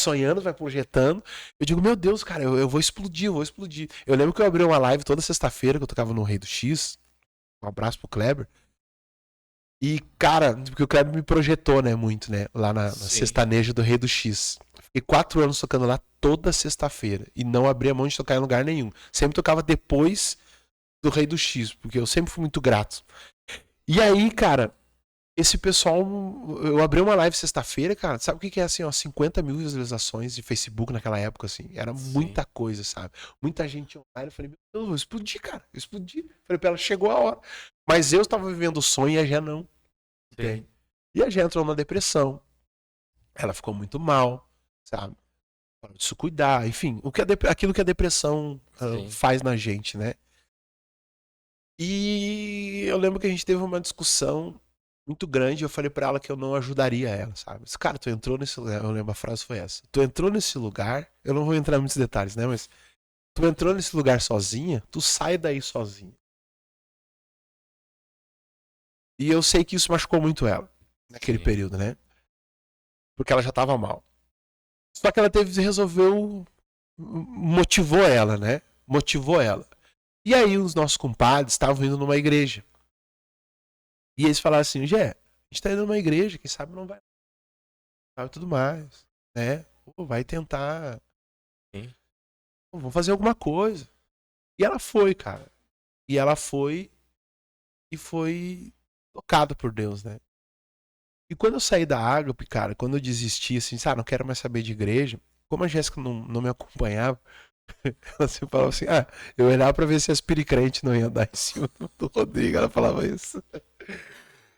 projetando. Eu digo, meu Deus, cara, eu vou explodir, eu vou explodir. Eu lembro que eu abri uma live toda sexta-feira que eu tocava no Rei do X. Um abraço pro Kleber. E, cara, porque o Kleber me projetou, né, muito, né, lá na sextaneja do Rei do X. Fiquei 4 anos tocando lá toda sexta-feira. E não abria mão de tocar em lugar nenhum. Sempre tocava depois do Rei do X, porque eu sempre fui muito grato. E aí, cara, esse pessoal. Eu abri uma live sexta-feira, cara. Sabe o que é assim, ó? 50 mil visualizações de Facebook naquela época, assim. Era muita coisa, sabe? Muita gente online. Eu falei, meu Deus, eu vou explodir, cara. Eu explodi. Falei pra ela, chegou a hora. Mas eu estava vivendo o sonho e a Gé não. Entende? E a Gé entrou numa depressão. Ela ficou muito mal, sabe? Parou de se cuidar, enfim. Aquilo que a depressão faz na gente, né? E eu lembro que a gente teve uma discussão muito grande. Eu falei pra ela que eu não ajudaria ela, sabe? Mas, cara, tu entrou nesse lugar. Eu lembro, a frase foi essa: tu entrou nesse lugar. Eu não vou entrar em muitos detalhes, né? Mas tu entrou nesse lugar sozinha, tu sai daí sozinha. E eu sei que isso machucou muito ela naquele período, né? Porque ela já tava mal. Só que ela motivou ela, né? Motivou ela. E aí os nossos compadres estavam indo numa igreja. E eles falaram assim, Gé, a gente tá indo numa igreja, quem sabe não vai. Sabe tudo mais, né? Pô, vai tentar. Pô, vamos fazer alguma coisa. E ela foi, cara. E ela foi e foi tocada por Deus, né? E quando eu saí da Ágape, cara, quando eu desisti, assim, não quero mais saber de igreja, como a Jéssica não me acompanhava, ela sempre falava assim, eu olhava pra ver se as piricrentes não iam dar em cima do Rodrigo, ela falava isso.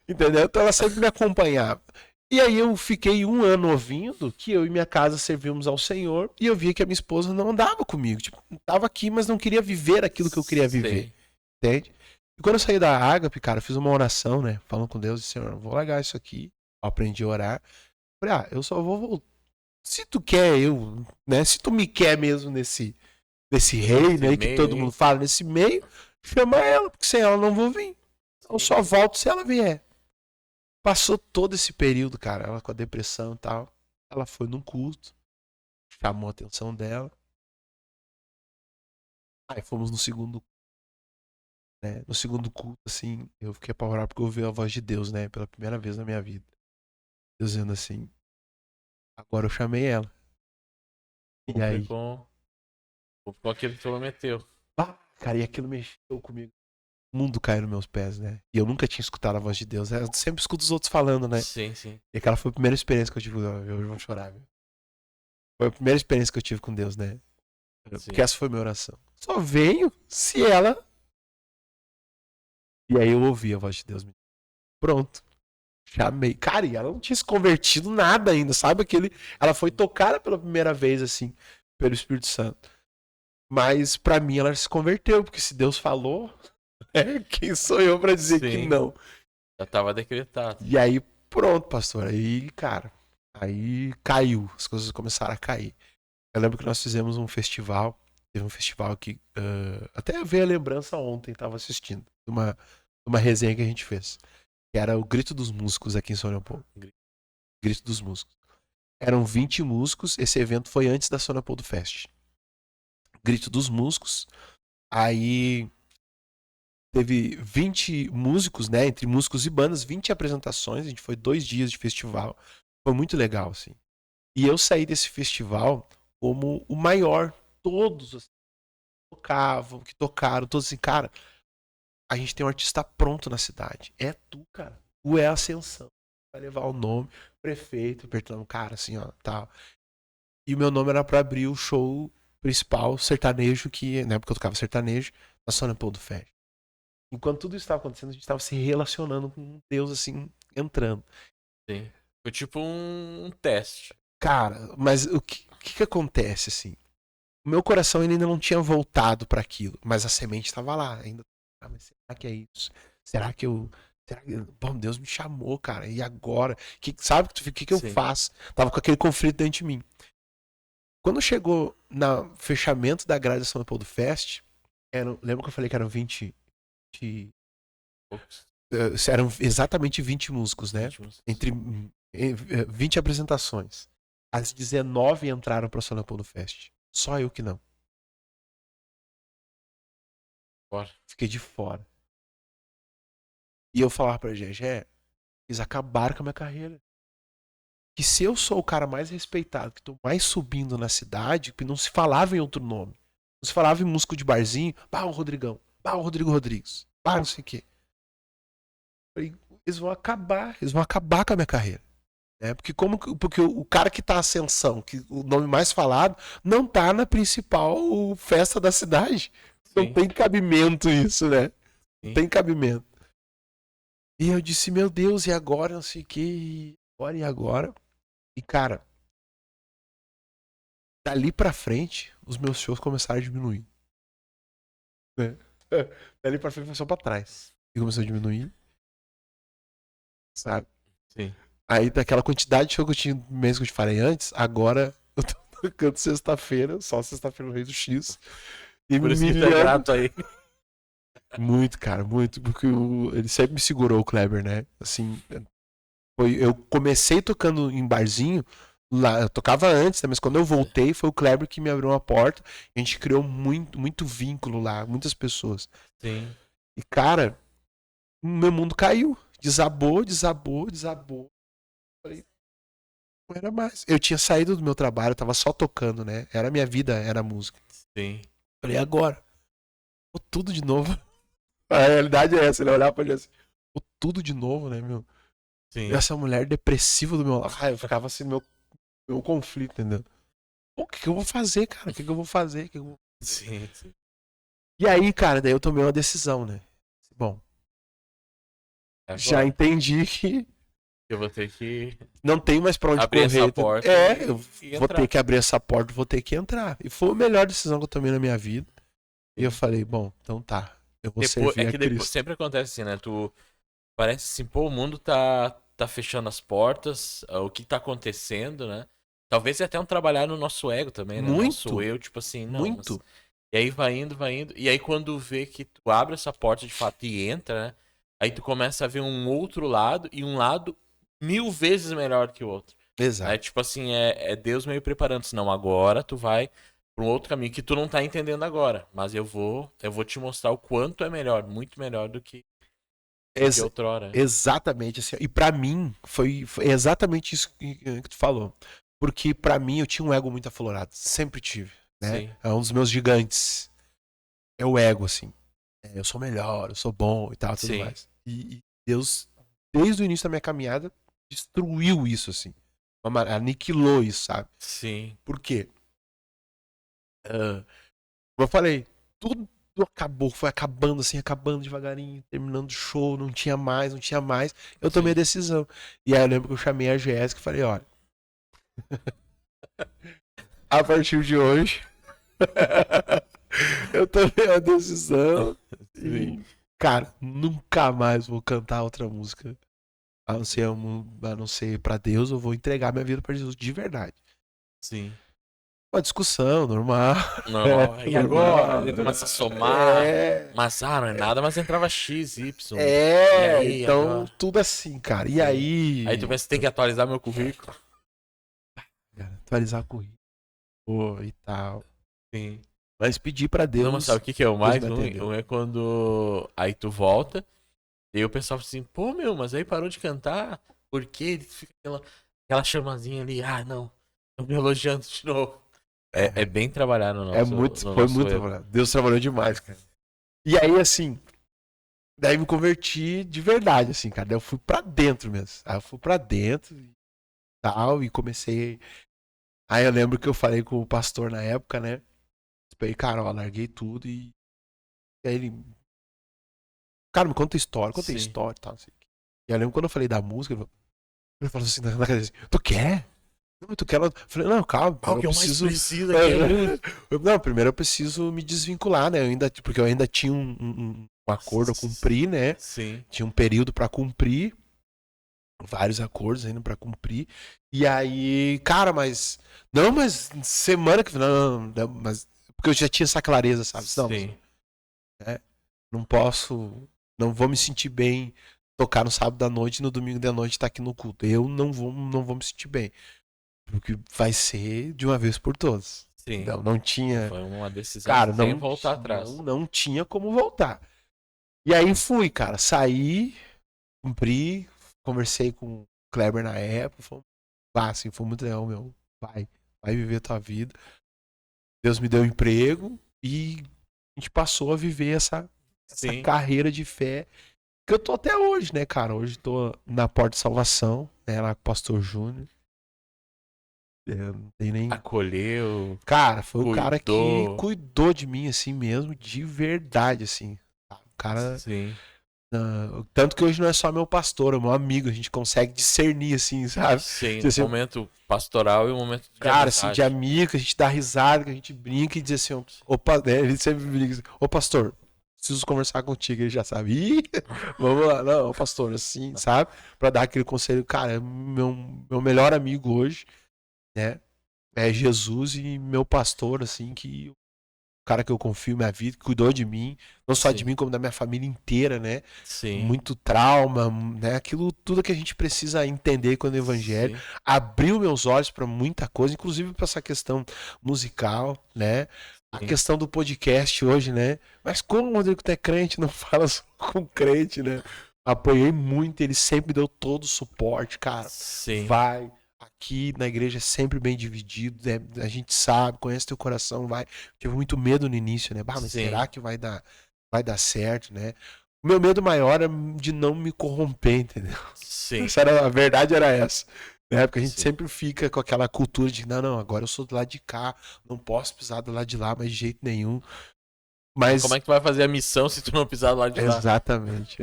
Entendeu? Então ela sempre me acompanhava. E aí eu fiquei 1 ano ouvindo que eu e minha casa servíamos ao Senhor e eu via que a minha esposa não andava comigo. Tipo, tava aqui, mas não queria viver aquilo que eu queria viver. Entende? E quando eu saí da Ágape, cara, eu fiz uma oração, né? Falando com Deus, Senhor, eu vou largar isso aqui. Eu aprendi a orar. Falei, eu só vou voltar. Se tu quer, né? Se tu me quer mesmo nesse reino aí que todo mundo fala, nesse meio, chama ela, porque sem ela eu não vou vir. Eu só volto se ela vier. Passou todo esse período, cara, ela com a depressão e tal. Ela foi num culto, chamou a atenção dela. Aí fomos no segundo, né? No segundo culto, assim, eu fiquei apavorado porque eu ouvi a voz de Deus, né? Pela primeira vez na minha vida. Deus dizendo assim, agora eu chamei ela. E aí? Com aquilo que tu prometeu. Cara, e aquilo mexeu comigo. O mundo caiu nos meus pés, né? E eu nunca tinha escutado a voz de Deus. Eu sempre escuto os outros falando, né? Sim, sim. E aquela foi a primeira experiência que eu tive. Eu vou chorar, viu? Foi a primeira experiência que eu tive com Deus, né? Porque essa foi a minha oração. Só venho se ela. E aí eu ouvi a voz de Deus. Pronto. Chamei. Cara, e ela não tinha se convertido nada ainda, sabe? Ela foi tocada pela primeira vez, assim, pelo Espírito Santo. Mas pra mim ela se converteu, porque se Deus falou, quem sou eu pra dizer que não? Já tava decretado. E aí, pronto, pastor. Aí, cara, aí caiu. As coisas começaram a cair. Eu lembro que nós fizemos um festival. Teve um festival que. Até veio a lembrança ontem, tava assistindo. Uma resenha que a gente fez. Que era o Grito dos Músicos aqui em São Leopoldo. Grito dos Músicos. Eram 20 músicos. Esse evento foi antes da São Leopoldo Fest. Grito dos Músicos. Aí teve 20 músicos, né? Entre músicos e bandas, 20 apresentações. A gente foi 2 dias de festival. Foi muito legal, assim. E eu saí desse festival como o maior. Todos assim, que tocaram, todos assim, cara, a gente tem um artista pronto na cidade. É tu, cara. Tu é a Ascensão. Vai levar o nome, prefeito, apertando o cara, assim, ó, tal. E o meu nome era pra abrir o show principal, sertanejo, que na época eu tocava sertanejo, na São Leopoldo Fest. Enquanto tudo isso estava acontecendo, a gente estava se relacionando com Deus, assim, entrando. Sim. Foi tipo um teste. Cara, mas o que acontece, assim? O meu coração ainda não tinha voltado para aquilo, mas a semente estava lá. Ainda. Mas será que é isso? Será que eu. Bom, Deus me chamou, cara. E agora? Sabe o que eu faço? Tava com aquele conflito dentro de mim. Quando chegou no fechamento da grade da São Leopoldo Fest, lembra que eu falei que eram 20. Eram exatamente 20 músicos, né? 20 músicos. Entre 20 apresentações. As 19 entraram para o São Leopoldo Fest. Só eu que não. Bora. Fiquei de fora. E eu falava pra Gegé, eles acabaram com a minha carreira. Que se eu sou o cara mais respeitado, que tô mais subindo na cidade, que não se falava em outro nome. Não se falava em músico de barzinho, o Rodrigão, o Rodrigo Rodrigues, não sei o quê. Eles vão acabar com a minha carreira. Porque o cara que tá Ascensão, que o nome mais falado, não tá na principal festa da cidade. Sim. Não tem cabimento isso, né? Não tem cabimento. E eu disse, meu Deus, e agora? Não sei o que. E agora? E, cara, dali pra frente, os meus shows começaram a diminuir. Né? Dali pra frente, começou pra trás. E começou a diminuir. Sabe? Sim. Aí, daquela quantidade de show que eu tinha mesmo que eu te falei antes, agora eu tô tocando sexta-feira, só sexta-feira no Rei do X. E por isso que tá grato aí. Muito, cara, muito. Porque ele sempre me segurou, o Kleber, né? Assim, eu comecei tocando em barzinho, lá, eu tocava antes, né? Mas quando eu voltei, foi o Kleber que me abriu uma porta. A gente criou muito vínculo lá, muitas pessoas. Sim. E, cara, meu mundo caiu. Desabou. Falei, não era mais. Eu tinha saído do meu trabalho, eu tava só tocando, né? Era a minha vida, era a música. Sim. Falei, agora? Vou tudo de novo. A realidade é essa, ele olhava pra ele assim, vou tudo de novo, né, meu? Sim. E essa mulher depressiva do meu lado. Eu ficava assim, meu conflito, entendeu? O que eu vou fazer, cara? O que eu vou fazer? Sim. E aí, cara, daí eu tomei uma decisão, né? Bom, já entendi que eu vou ter que não tem mais pra onde abrir correr. essa porta eu vou ter que abrir essa porta, vou ter que entrar. E foi a melhor decisão que eu tomei na minha vida. E eu falei, bom, então tá. Eu vou servir a Cristo. Depois sempre acontece assim, né? Tu parece assim, pô, o mundo tá fechando as portas, o que tá acontecendo, né? Talvez até trabalhar no nosso ego também, né? Muito. Nosso eu, tipo assim, não. Muito. Mas... E aí vai indo. E aí quando vê que tu abre essa porta de fato e entra, né? Aí tu começa a ver um outro lado, e um lado 1000 vezes melhor que o outro. Exato. Aí, tipo assim, é Deus meio preparando. Senão agora tu vai pra um outro caminho que tu não tá entendendo agora. Mas eu vou te mostrar o quanto é melhor, muito melhor do que outrora. Exatamente. Assim, e pra mim, foi exatamente isso que tu falou. Porque pra mim, eu tinha um ego muito aflorado. Sempre tive. Né? Sim. É um dos meus gigantes. É o ego, assim. Eu sou melhor, eu sou bom e tal, tudo mais. E Deus, desde o início da minha caminhada, destruiu isso, assim. Aniquilou isso, sabe? Sim. Por quê? Como eu falei, acabou, foi acabando assim, acabando devagarinho, terminando o show, não tinha mais. Eu tomei a decisão. E aí eu lembro que eu chamei a Jéssica e falei, olha, a partir de hoje, eu tomei a decisão e, cara, nunca mais vou cantar outra música. A não ser pra Deus, eu vou entregar minha vida pra Jesus de verdade. Sim. Uma discussão normal. Normal. E agora? Ele normal. começa a somar. É. Mas, não é nada, mas entrava X, Y. E É, aí, então agora? tudo assim, cara. E Sim. aí. Aí tu pensa, tem que atualizar meu currículo. Atualizar currículo e tal. Sim. Mas pedir pra Deus. Não, mas sabe o que é o mais Deus me ruim? atendeu. Um é quando aí tu volta e aí o pessoal fala assim, pô, meu, mas aí parou de cantar? Por quê? Fica aquela chamazinha ali, não, tô me elogiando de novo. É bem trabalhar no nosso Foi nosso muito erro. trabalhado. Deus trabalhou demais, cara. E aí, assim, daí me converti de verdade, assim, cara. Daí eu fui pra dentro mesmo. Aí eu fui pra dentro e tal, e comecei. Aí eu lembro que eu falei com o pastor na época, né? Falei, cara, ó, larguei tudo e aí ele. Cara, me conta a história, Sim. e tal. Assim. E eu lembro quando eu falei da música, ele falou assim, na cabeça, tu quer? Não, tu quer? Eu falei, não, calma, O que eu eu preciso. mais preciso aqui Não, primeiro eu preciso me desvincular, né? Porque eu ainda tinha um acordo a cumprir, né? Sim. Tinha um período pra cumprir. Vários acordos ainda pra cumprir. E aí, cara, mas semana que. Não, mas. Porque eu já tinha essa clareza, sabe? Não, Sim. não posso. Não vou me sentir bem tocar no sábado à noite e no domingo da noite estar aqui no culto. Eu não vou me sentir bem. Porque vai ser de uma vez por todas. Sim. Então, não tinha. Foi uma decisão Cara, sem não voltar atrás. Não tinha como voltar. E aí fui, cara. Saí, cumpri, conversei com o Kleber na época. Foi muito legal, meu. Vai viver a tua vida. Deus me deu emprego e a gente passou a viver essa carreira de fé que eu tô até hoje, né, cara? Hoje tô na Porta de Salvação, né, lá com o Pastor Júnior. Não tem nem. Acolheu. Cara, foi o cara que cuidou. cuidou de mim, assim mesmo, de verdade, assim. O cara. Sim. Tanto que hoje não é só meu pastor, é meu amigo, a gente consegue discernir, assim, sabe? Sim, Assim, momento pastoral e um momento de cara, amizade. assim, de amigo, que a gente dá risada, que a gente brinca e diz assim, opa, né, ele sempre brinca assim, ô pastor, preciso conversar contigo, ele já sabe. Ih, vamos lá, não, pastor, assim, sabe? Pra dar aquele conselho, cara, é meu melhor amigo hoje, né? É Jesus e meu pastor, assim, que o cara que eu confio minha vida, que cuidou de mim, não só de mim, como da minha família inteira, né? Sim. Muito trauma, né? Aquilo tudo que a gente precisa entender quando o evangelho abriu meus olhos para muita coisa, inclusive para essa questão musical, né? A questão do podcast hoje, né? Mas como o Rodrigo tu é crente, não fala só com crente, né? Apoiei muito, ele sempre deu todo o suporte, cara. Sim. Vai. Aqui na igreja é sempre bem dividido, né? A gente sabe, conhece teu coração, vai. Tive muito medo no início, né? Mas será que vai dar certo, né? O meu medo maior é de não me corromper, entendeu? Sim. A verdade era essa. Né? Porque a gente sempre fica com aquela cultura de não, agora eu sou do lado de cá, não posso pisar do lado de lá, mas de jeito nenhum. Mas como é que tu vai fazer a missão se tu não pisar do lado de lá? Exatamente.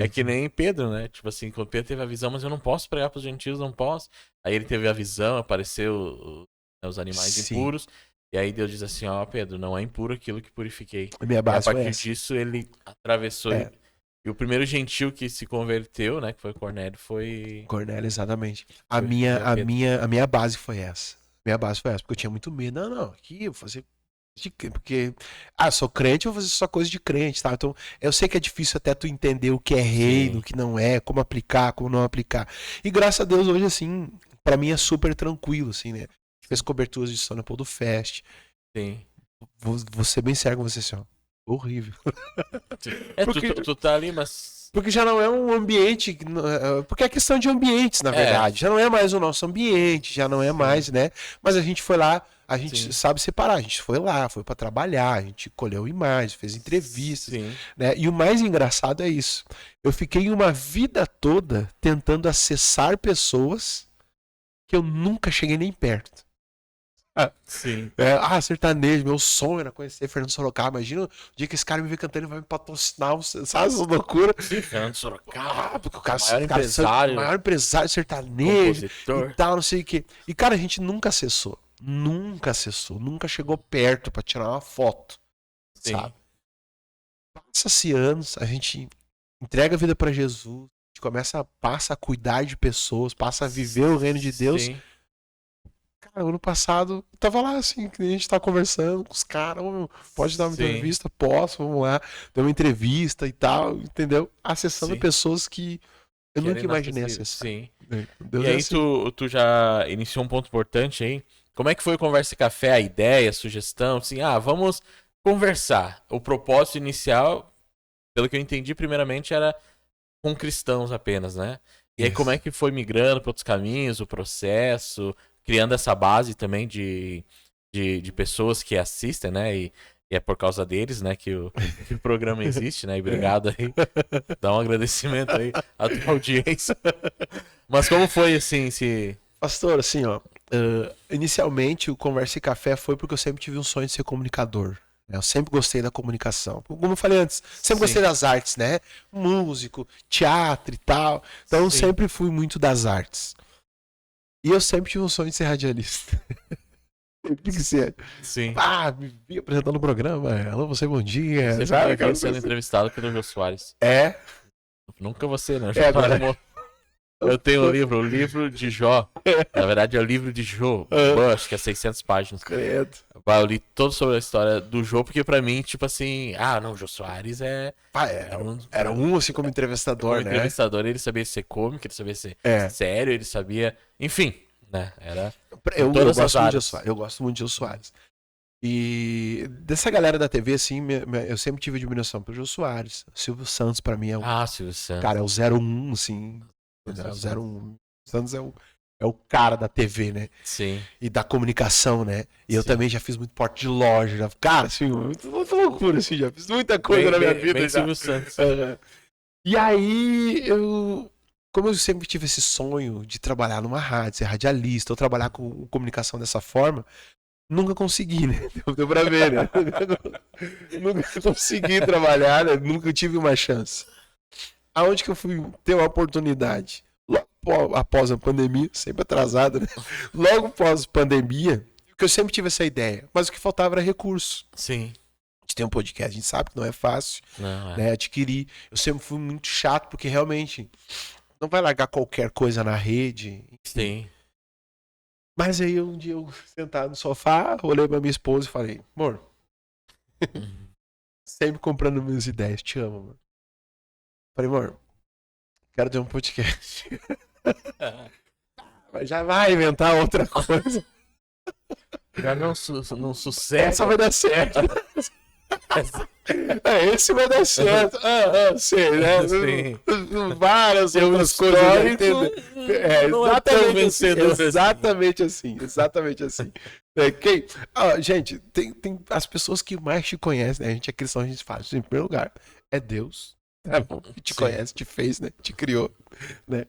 É que nem Pedro, né? Tipo assim, quando Pedro teve a visão, mas eu não posso pregar pros gentios, não posso. Aí ele teve a visão, apareceu os animais impuros. E aí Deus diz assim, ó, Pedro, não é impuro aquilo que purifiquei. Minha base e a partir disso ele atravessou. E o primeiro gentil que se converteu, né, que foi Cornélio, foi... Cornélio, exatamente. A minha base foi essa. Porque eu tinha muito medo. Não, aqui eu vou fazer... Porque, sou crente, eu vou fazer só coisa de crente, tá? Então, eu sei que é difícil até tu entender o que é reino, o que não é, como aplicar, como não aplicar. E graças a Deus, hoje, assim, pra mim é super tranquilo, assim, né? Fez coberturas de Sona Pô do Fest. Sim. Vou ser bem sério com você, assim, ó. Horrível. Porque, tu tá ali, mas... Porque já não é um ambiente... Porque é questão de ambientes, na verdade. Já não é mais o nosso ambiente, já não é mais, né? Mas a gente foi lá, a gente sabe separar. A gente foi lá, foi pra trabalhar, a gente colheu imagens, fez entrevistas, né? E o mais engraçado é isso. Eu fiquei uma vida toda tentando acessar pessoas que eu nunca cheguei nem perto. Sim. Sertanejo, meu sonho era conhecer Fernando Sorocaba. Imagina o dia que esse cara me vê cantando, ele vai me patrocinar, sabe essa loucura? Sim, Fernando Sorocaba. Porque o cara, Maior maior empresário sertanejo compositor. e tal, não sei o quê. E, cara, a gente nunca acessou. Nunca chegou perto pra tirar uma foto, Sim. sabe? Passa-se anos, a gente entrega a vida pra Jesus, a gente passa a cuidar de pessoas, passa a viver o reino de Deus. Sim. Cara, ano passado, eu tava lá assim, que a gente tá conversando com os caras, pode dar uma Sim. entrevista? Posso, vamos lá. Deu uma entrevista e tal, entendeu? Acessando Sim. pessoas que eu nunca Querem imaginei acessar. acessar. Sim. Deus E é aí assim. tu já iniciou um ponto importante aí. Como é que foi o Conversa e Café? A ideia, a sugestão? Assim, vamos conversar. O propósito inicial, pelo que eu entendi, primeiramente era com cristãos apenas, né? E aí Isso. como é que foi migrando para outros caminhos, o processo, criando essa base também de pessoas que assistem, né? E é por causa deles, né, que o programa existe, né? E obrigado aí. Dá um agradecimento aí à tua audiência. Mas como foi, assim, Pastor, assim, ó, inicialmente o Conversa e Café foi porque eu sempre tive um sonho de ser comunicador. Né? Eu sempre gostei da comunicação. Como eu falei antes, sempre Sim. gostei das artes, né? Músico, teatro e tal. Então eu Sim. sempre fui muito das artes. E eu sempre tive um sonho de ser radialista. Sempre que ser. Sim. Me vi apresentando o programa. Alô, você, bom dia. Sempre Sabe? me Aquela vi sendo coisa. entrevistado pelo Jô Soares. É. Nunca você, né? Agora. Eu tenho o livro de Jó. Na verdade é o livro de Jó. Acho que é 600 páginas. Credo. Eu li todo sobre a história do Jô, porque pra mim, tipo assim, não, o Jô Soares Era um assim como entrevistador, como né? entrevistador, ele sabia ser cômico, ele sabia ser É. sério, ele sabia. Enfim, né? Era. Eu todas as gosto muito de Jô áreas. Soares. Eu gosto muito de Jô Soares. E dessa galera da TV, assim, eu sempre tive admiração pelo Jô Soares. Silvio Santos, pra mim, é o Silvio Santos. cara, é o 01, assim. É o 01. Santos é o cara da TV, né? Sim. E da comunicação, né? E eu Sim. também já fiz muito porte de loja. Cara, assim, muita loucura, assim, já fiz muita coisa na minha vida. Bem Já. Silvio Santos. E aí, como eu sempre tive esse sonho de trabalhar numa rádio, ser radialista, ou trabalhar com comunicação dessa forma, nunca consegui, né? Deu pra ver, né? Nunca consegui trabalhar, né? Nunca tive uma chance. Aonde que eu fui ter uma oportunidade? Logo após a pandemia, sempre atrasado, né? Logo após a pandemia, porque eu sempre tive essa ideia, mas o que faltava era recurso. Sim. A gente tem um podcast, a gente sabe que não é fácil, Não, né, adquirir. Eu sempre fui muito chato, porque realmente não vai largar qualquer coisa na rede. Enfim. Sim. Mas aí um dia eu sentado no sofá, olhei pra minha esposa e falei, amor, sempre comprando minhas ideias, te amo, mano. Falei, amor, quero ter um podcast. Mas já vai inventar outra coisa. Já não sucesso. Essa vai dar certo. Esse vai dar certo. Sei, né? Sim. Várias outras coisas. Não é tão vencedor assim. Exatamente assim. Gente, tem as pessoas que mais te conhecem, né? A gente é cristão, a gente fala, em primeiro lugar, é Deus. Tá bom? Que te conhece, te fez, né? Te criou, né?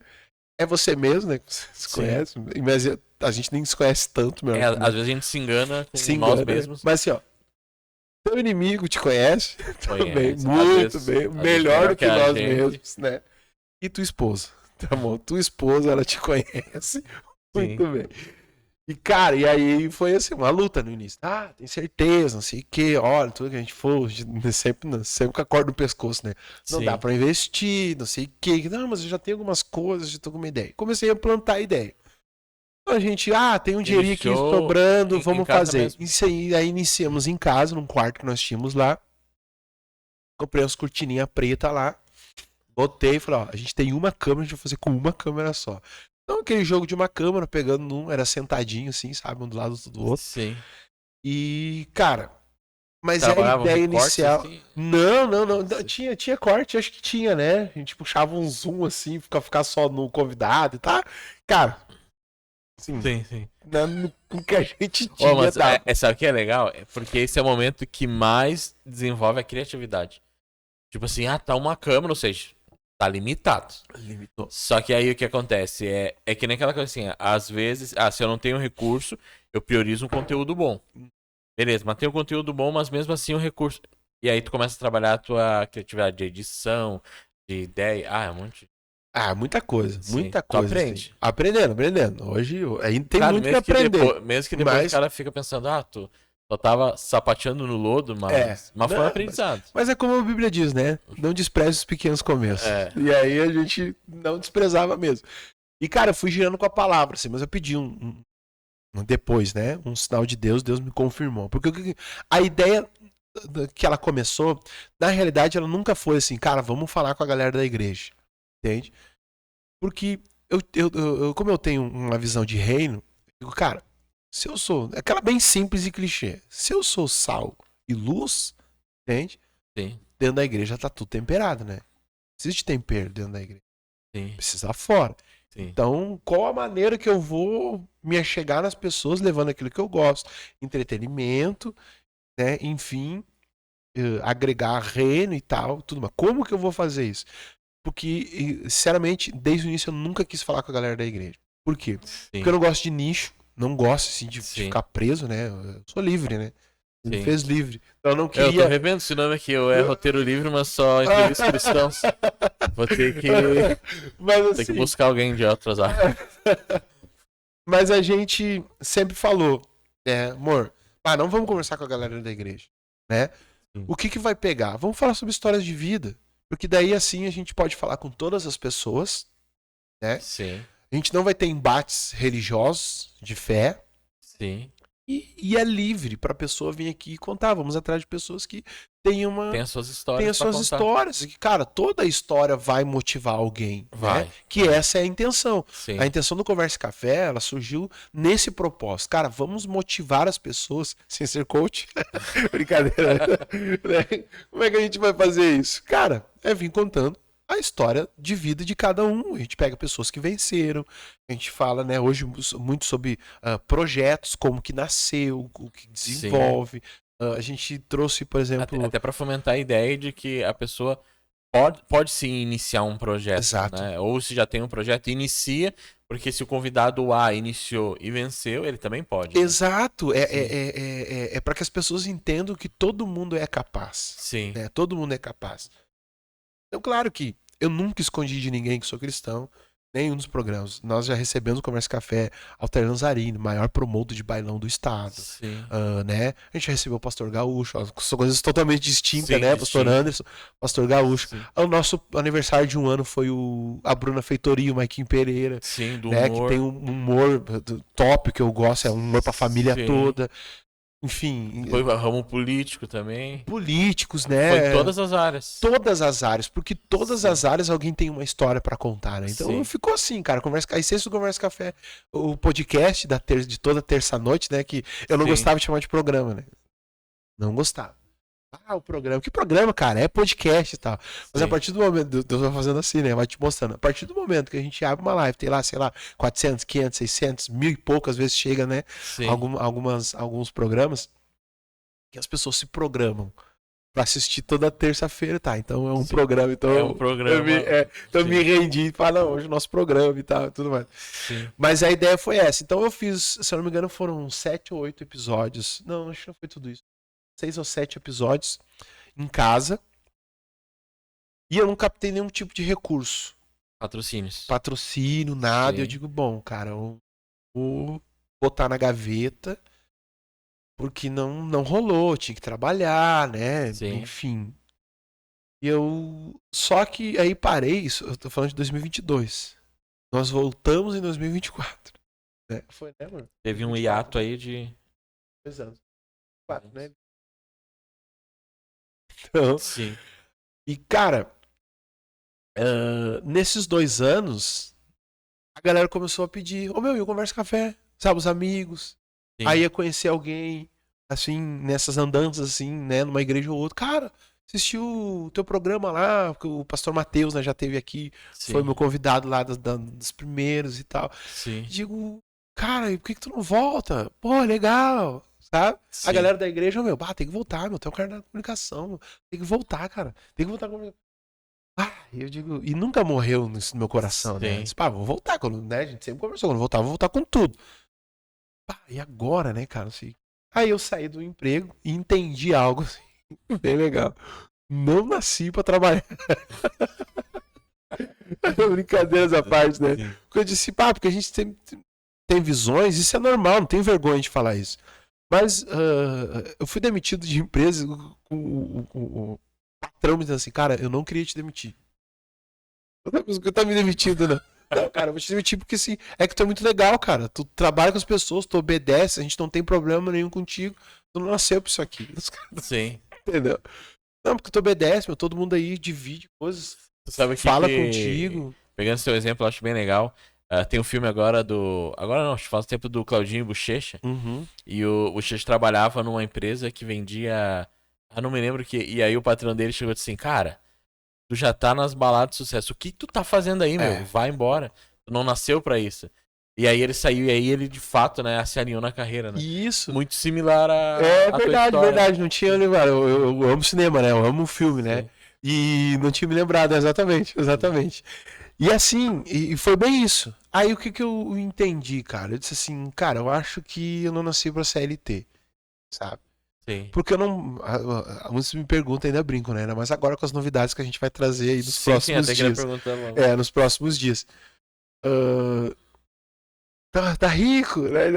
É você mesmo, né? Você se conhece. Mas a gente nem se conhece tanto, meu. Às vezes a gente se engana com nós mesmos. Mas assim, ó. Teu inimigo te conhece também, muito bem, melhor do que nós mesmos, né? E tua esposa, tá bom? Tua esposa, ela te conhece muito bem. E, cara, e aí foi assim, uma luta no início. Tem certeza, não sei o que, olha, tudo que a gente for, sempre com a corda no pescoço, né? Não dá pra investir, não sei o que. Não, mas eu já tenho algumas coisas, já tô com uma ideia. Comecei a plantar a ideia. A gente, tem um dinheirinho aqui sobrando, vamos fazer. Isso aí iniciamos em casa, num quarto que nós tínhamos lá. Comprei umas cortininhas pretas lá. Botei e falei, a gente tem uma câmera, a gente vai fazer com uma câmera só. Então aquele jogo de uma câmera, pegando num, era sentadinho assim, sabe, um do lado do outro. Sim. E, cara, mas a ideia inicial... Assim? Não. Tinha corte, acho que tinha, né? A gente puxava um zoom assim, ficar só no convidado e tá. Cara... Sim. Com que a gente tinha. Mas sabe o que é legal? Porque esse é o momento que mais desenvolve a criatividade. Tipo assim, tá uma câmera, ou seja, tá limitado. Limitou. Só que aí o que acontece é que nem aquela coisa assim, às vezes, se eu não tenho recurso, eu priorizo um conteúdo bom. Beleza, mas tem um conteúdo bom, mas mesmo assim o recurso. E aí tu começa a trabalhar a tua criatividade de edição, de ideia. É um monte. Muita coisa, Sim, muita tu coisa. aprende. Assim. Aprendendo. Hoje ainda tem Claro, muito que aprender. mesmo que depois mas... o cara fica pensando, tu só tava sapateando no lodo, mas foi um aprendizado. Mas é como a Bíblia diz, né? Não despreze os pequenos começos. E aí a gente não desprezava mesmo. E, cara, eu fui girando com a palavra, assim, mas eu pedi depois, né? Um sinal de Deus me confirmou. Porque a ideia que ela começou, na realidade, ela nunca foi assim, cara, vamos falar com a galera da igreja. Entende? Porque como eu tenho uma visão de reino, eu digo, cara, se eu sou. Aquela bem simples e clichê. Se eu sou sal e luz, entende? Sim. Dentro da igreja tá tudo temperado, né? Precisa de tempero dentro da igreja. Sim. Precisa lá fora. Sim. Então, qual a maneira que eu vou me achegar nas pessoas levando aquilo que eu gosto? Entretenimento, né? Enfim, agregar reino e tal, tudo mais. Como que eu vou fazer isso? Porque, sinceramente, desde o início eu nunca quis falar com a galera da igreja. Por quê? Sim. Porque eu não gosto de nicho, não gosto assim, de ficar preso, né? Eu sou livre, né? Ele me fez livre. Então eu não queria. Eu tô revendo esse nome aqui, é roteiro livre, mas só entrevistas cristãos. Vou ter que. Mas, assim... Tem que buscar alguém de outras áreas. Mas a gente sempre falou, amor, não vamos conversar com a galera da igreja, né? Sim. O que vai pegar? Vamos falar sobre histórias de vida. Porque daí assim a gente pode falar com todas as pessoas, né? Sim. A gente não vai ter embates religiosos de fé. Sim. E é livre para a pessoa vir aqui e contar. Vamos atrás de pessoas que tem as suas histórias. Tem as suas histórias. Que, cara, toda história vai motivar alguém. Vai. Né? Que essa é a intenção. Sim. A intenção do Conversa e Café, ela surgiu nesse propósito. Cara, vamos motivar as pessoas sem ser coach. Brincadeira. Né? Como é que a gente vai fazer isso? Cara, é vir contando a história de vida de cada um. A gente pega pessoas que venceram, a gente fala, né, hoje muito sobre projetos, como que nasceu, o que desenvolve. A gente trouxe, por exemplo... Até para fomentar a ideia de que a pessoa pode sim iniciar um projeto. Exato. Né? Ou se já tem um projeto, inicia, porque se o convidado A iniciou e venceu, ele também pode. Né? Exato. É para que as pessoas entendam que todo mundo é capaz. Sim. Né? Todo mundo é capaz. Então, claro que eu nunca escondi de ninguém que sou cristão, nenhum dos programas. Nós já recebemos o Conversa Café, Alter Lanzarini, maior promotor de bailão do estado. Sim. Né? A gente já recebeu o Pastor Gaúcho, são coisas totalmente distintas, sim, né? Pastor Anderson, Pastor Gaúcho. Sim. O nosso aniversário de um ano foi a Bruna Feitoria, o Maiquinho Pereira. Sim, do né? humor. Que tem um humor top que eu gosto, é um humor pra família toda. Enfim. Foi ramo político também. Políticos, né? Foi em todas as áreas. Todas as áreas, porque todas as áreas alguém tem uma história pra contar, né? Então ficou assim, cara. A essência do Conversa Café, o podcast de toda terça-noite, né? Que eu não gostava de chamar de programa, né? Não gostava. O programa. Que programa, cara? É podcast e tal. Mas a partir do momento. Eu tô fazendo assim, né? Vai te mostrando. A partir do momento que a gente abre uma live, tem lá, sei lá, 400, 500, 600, 1000 e poucas vezes chega, né? Alguns programas que as pessoas se programam pra assistir toda terça-feira, tá? Então é um programa. Então é um programa. Eu me rendi e falei, hoje é o nosso programa e tal, tudo mais. Sim. Mas a ideia foi essa. Então eu fiz, se eu não me engano, foram 7 ou 8 episódios. Não, acho que não foi tudo isso. 6 ou 7 episódios em casa. E eu não captei nenhum tipo de recurso. Patrocínio, nada. E eu digo, bom, cara, eu vou botar na gaveta. Porque não rolou, tinha que trabalhar, né? Sim. Enfim. Só que aí parei, isso, eu tô falando de 2022. Nós voltamos em 2024. Né? Foi, né, mano? Teve um hiato aí de 2 anos. 4, né? Então, sim. E, cara, nesses 2 anos, a galera começou a pedir, eu Conversa Café, sabe, os amigos. Sim. Aí ia conhecer alguém, assim, nessas andanças, assim, né, numa igreja ou outra. Cara, assistiu o teu programa lá, o pastor Matheus, né, já teve aqui, foi meu convidado lá dos primeiros e tal. Sim. Digo, cara, por que tu não volta? Pô, legal. Sabe? Sim. A galera da igreja, tem que voltar, tem um cara da comunicação, tem que voltar, cara. Tem que voltar com eu digo, e nunca morreu isso no meu coração, né? Sim. Eu disse, pá, vou voltar, né? A gente sempre conversou, quando eu voltar, vou voltar com tudo. Pá, e agora, né, cara? Assim, aí eu saí do emprego e entendi algo assim, bem legal. Não nasci pra trabalhar. Brincadeiras à parte, né? Sim. Porque eu disse, pá, porque a gente tem visões, isso é normal, não tem vergonha de falar isso. Mas eu fui demitido de empresa com o patrão me dizendo assim, cara, eu não queria te demitir. Eu tá me demitindo, né? Não, cara, eu vou te demitir porque assim, é que tu é muito legal, cara. Tu trabalha com as pessoas, tu obedece, a gente não tem problema nenhum contigo. Tu não nasceu pra isso aqui. Sim. Entendeu? Não, porque tu obedece, meu, todo mundo aí divide coisas, Tu sabe fala que, contigo. pegando seu exemplo, eu acho bem legal. Tem um filme agora do. Agora não, acho que faz tempo do Claudinho Bochecha. Uhum. E o Bochecha trabalhava numa empresa que vendia. Ah, não me lembro que. E aí o patrão dele chegou e disse assim: Cara, tu já tá nas baladas de sucesso. O que tu tá fazendo aí, meu? É. Vai embora. Tu não nasceu pra isso. E aí ele saiu e aí ele de fato, né, se alinhou na carreira, né? Isso. Muito similar a. É a tua verdade, história. verdade. Não tinha lembrado. Eu amo cinema, né? Eu amo filme, né? Sim. E não tinha me lembrado, exatamente, exatamente. E assim, e foi bem isso. Aí o que eu entendi, cara? Eu disse assim, cara, eu acho que eu não nasci pra CLT, sabe? Sim. Porque eu não. Muitos me perguntam, ainda brinco, né? Mas agora com as novidades que a gente vai trazer aí nos próximos até queria dias. perguntar logo. Nos próximos dias. Tá rico, né?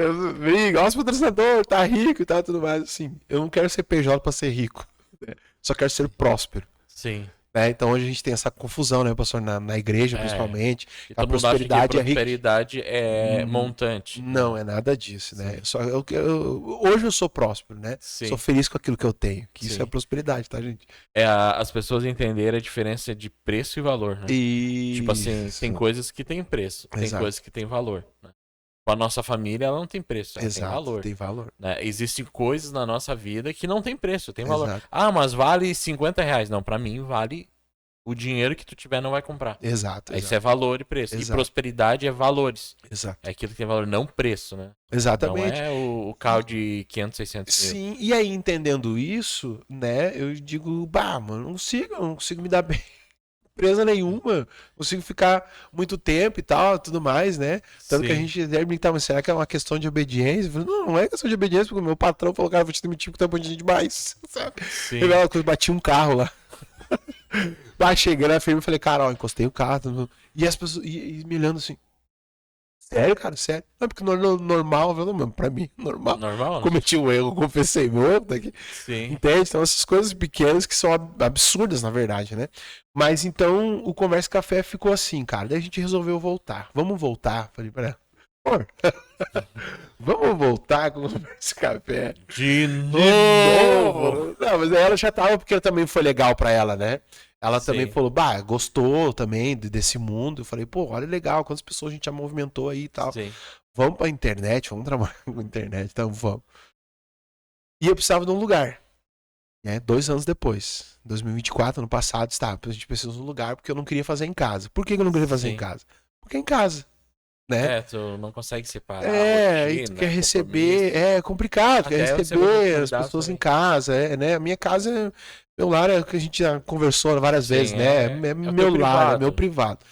Nosso patrocinador tá rico e tal, tudo mais. Assim, eu não quero ser PJ pra ser rico. Né? Só quero ser próspero. Sim. Né? Então hoje a gente tem essa confusão, né, pastor? Na igreja, principalmente. E A todo mundo acha que prosperidade é rica. prosperidade é montante. Não, é nada disso, né? Sim. Hoje eu sou próspero, né? Sim. Sou feliz com aquilo que eu tenho. Que isso Sim. é prosperidade, tá, gente? As pessoas entenderem a diferença de preço e valor, né? E... Tipo assim, tem coisas que tem preço, tem Exato. coisas que tem valor. Né? A nossa família, ela não tem preço, ela Exato, tem valor. tem valor. Né? Existem coisas na nossa vida que não tem preço, tem valor. Exato. Ah, mas vale R$50. Não, pra mim vale o dinheiro que tu tiver não vai comprar. Exato. Isso é valor e preço. Exato. E prosperidade é valores. Exato. É aquilo que tem valor, não preço, né? Exatamente. Não é o carro de 500, 600 mil. Sim, e aí entendendo isso, né, eu digo, bah, mano, não consigo me dar bem. Empresa nenhuma, não consigo ficar muito tempo e tal, tudo mais, né? Tanto que a gente deve brincar, mas será que é uma questão de obediência? Eu falei, não é questão de obediência, porque o meu patrão falou, cara, vou te demitir porque tá bandido demais, sabe? Sim. Eu bati um carro lá. Lá cheguei na firma e falei, cara, ó, encostei o carro. E as pessoas e me olhando assim. Sério, cara, sério? Não, porque normal, não, pra mim, normal. Normal, né? Cometi um erro, confessei meu erro daqui. Sim. Entende? Então, essas coisas pequenas que são absurdas, na verdade, né? Mas então, o Conversa Café ficou assim, cara. Daí a gente resolveu voltar. Vamos voltar. Falei pra ela, vamos voltar com o Conversa Café. De novo! Não, mas aí ela já tava, porque também foi legal pra ela, né? Ela também falou, bah, gostou também desse mundo. Eu falei, pô, olha legal, quantas pessoas a gente já movimentou aí e tal. Sim. Vamos pra internet, vamos trabalhar com a internet, então vamos. E eu precisava de um lugar. Né? 2 anos depois, 2024, ano passado, a gente precisa de um lugar porque eu não queria fazer em casa. Por que eu não queria fazer em casa? Porque é em casa. Né? Tu não consegue separar. E tu quer receber, é complicado, quer receber as pessoas em casa, né? A minha casa, meu lar é o que a gente já conversou várias vezes, né? É meu lar, é meu privado.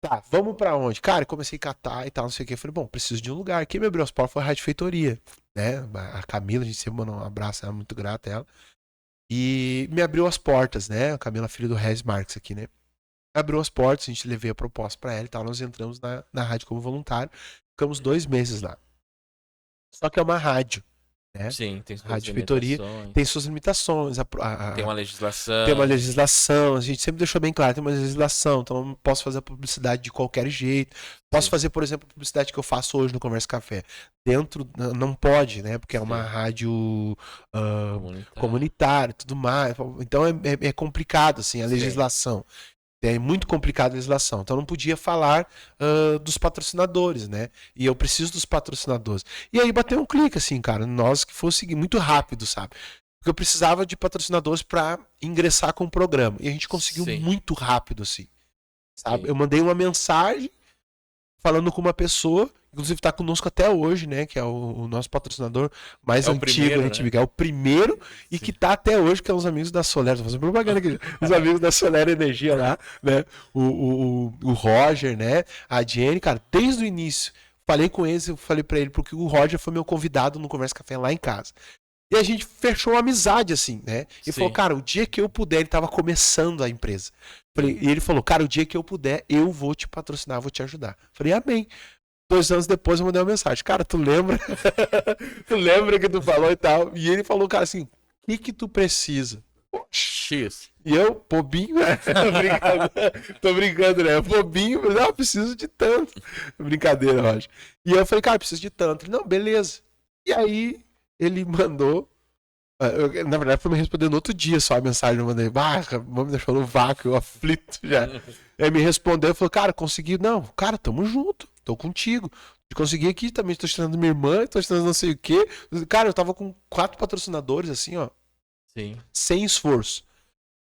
Tá, vamos pra onde? Cara, comecei a catar e tal, não sei o que. Falei, bom, preciso de um lugar. Quem me abriu as portas foi a Rádio Feitoria, né? A Camila, a gente sempre mandou um abraço, ela é muito grata a ela. E me abriu as portas, né? A Camila, filha do Regis Marques aqui, né? Abriu as portas, a gente levei a proposta pra ela e tal. Nós entramos na rádio como voluntário. Ficamos 2 meses lá. Só que é uma rádio, né? Sim, tem suas Rádio Feitoria tem suas limitações. Tem uma legislação. Tem uma legislação. A gente sempre deixou bem claro, tem uma legislação. Então eu não posso fazer a publicidade de qualquer jeito. Posso fazer, por exemplo, a publicidade que eu faço hoje no Conversa Café. Dentro, não pode, né? Porque é uma rádio comunitária e tudo mais. Então é complicado, assim, a legislação. É muito complicado a legislação. Então eu não podia falar dos patrocinadores, né? E eu preciso dos patrocinadores. E aí bateu um clique, assim, cara. Nós que fosse muito rápido, sabe? Porque eu precisava de patrocinadores para ingressar com o programa. E a gente conseguiu muito rápido, assim. Sabe? Eu mandei uma mensagem falando com uma pessoa inclusive tá conosco até hoje, né? Que é o nosso patrocinador mais antigo, primeiro, a gente né? vê que é o primeiro e Sim. que tá até hoje, que é os amigos da Soler. Tô fazendo propaganda aqui. Os amigos da Soler Energia lá, né? O Roger, né? A Jenny, cara, desde o início. Falei com eles, eu falei pra ele, porque o Roger foi meu convidado no Conversa Café lá em casa. E a gente fechou uma amizade, assim, né? E falou, Sim. cara, o dia que eu puder, ele tava começando a empresa. E ele falou, cara, o dia que eu puder, eu vou te patrocinar, vou te ajudar. Falei, amém. 2 anos depois eu mandei uma mensagem. Cara, tu lembra? Tu lembra que tu falou e tal? E ele falou, cara, assim, o que tu precisa? X. E eu, bobinho, né? Tô brincando, né? Bobinho, mas eu preciso de tanto. Brincadeira, Roger. E eu falei, cara, preciso de tanto. Ele, não, beleza. E aí, ele mandou. Na verdade, foi me responder no outro dia só a mensagem. Eu mandei, vamos me deixar no vácuo, eu aflito já. Aí me respondeu e falou, cara, consegui. Não, cara, tamo junto, tô contigo. Consegui aqui também, tô estudando minha irmã, tô estudando não sei o quê. Cara, eu tava com 4 patrocinadores, assim, ó. Sim. Sem esforço,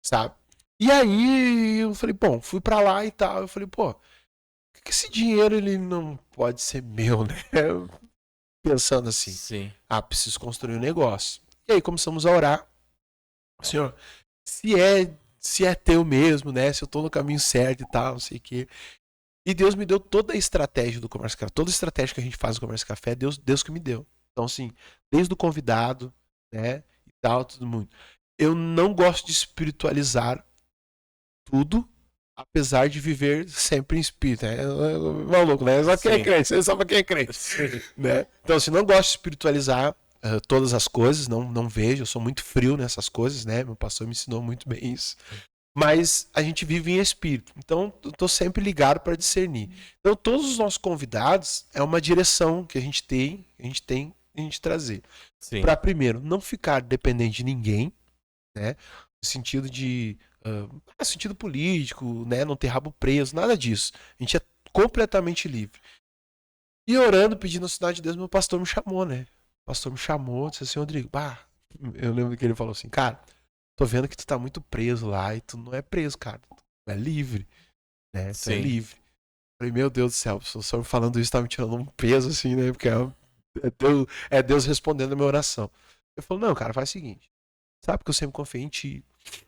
sabe? E aí eu falei, bom, fui pra lá e tal. Eu falei, pô, por que esse dinheiro ele não pode ser meu, né? Pensando assim, Sim. preciso construir um negócio. E aí começamos a orar. Senhor, se é teu mesmo, né? Se eu tô no caminho certo e tal, não sei o quê. E Deus me deu toda a estratégia do Conversa Café. Toda a estratégia que a gente faz no Conversa Café, Deus que me deu. Então, assim, desde o convidado, né? E tal, todo mundo. Eu não gosto de espiritualizar tudo, apesar de viver sempre em espírito. É maluco, né? Só quem é crente, só pra quem é crente. Né? Então, assim, não gosto de espiritualizar todas as coisas, não vejo, eu sou muito frio nessas coisas, né? Meu pastor me ensinou muito bem isso. Mas a gente vive em espírito. Então, eu tô sempre ligado para discernir. Então, todos os nossos convidados é uma direção que a gente tem trazer. Para primeiro, não ficar dependente de ninguém, né? No sentido de sentido político, né? Não ter rabo preso, nada disso. A gente é completamente livre. E orando, pedindo a cidade de Deus, meu pastor me chamou, né? O pastor me chamou, disse assim, Rodrigo, eu lembro que ele falou assim, cara, tô vendo que tu tá muito preso lá e tu não é preso, cara. Tu é livre, né? Tu é livre. Eu falei, meu Deus do céu, o senhor falando isso tá me tirando um peso assim, né? Porque é Deus respondendo a minha oração. Ele falou, não, cara, faz o seguinte. Sabe que eu sempre confiei em ti.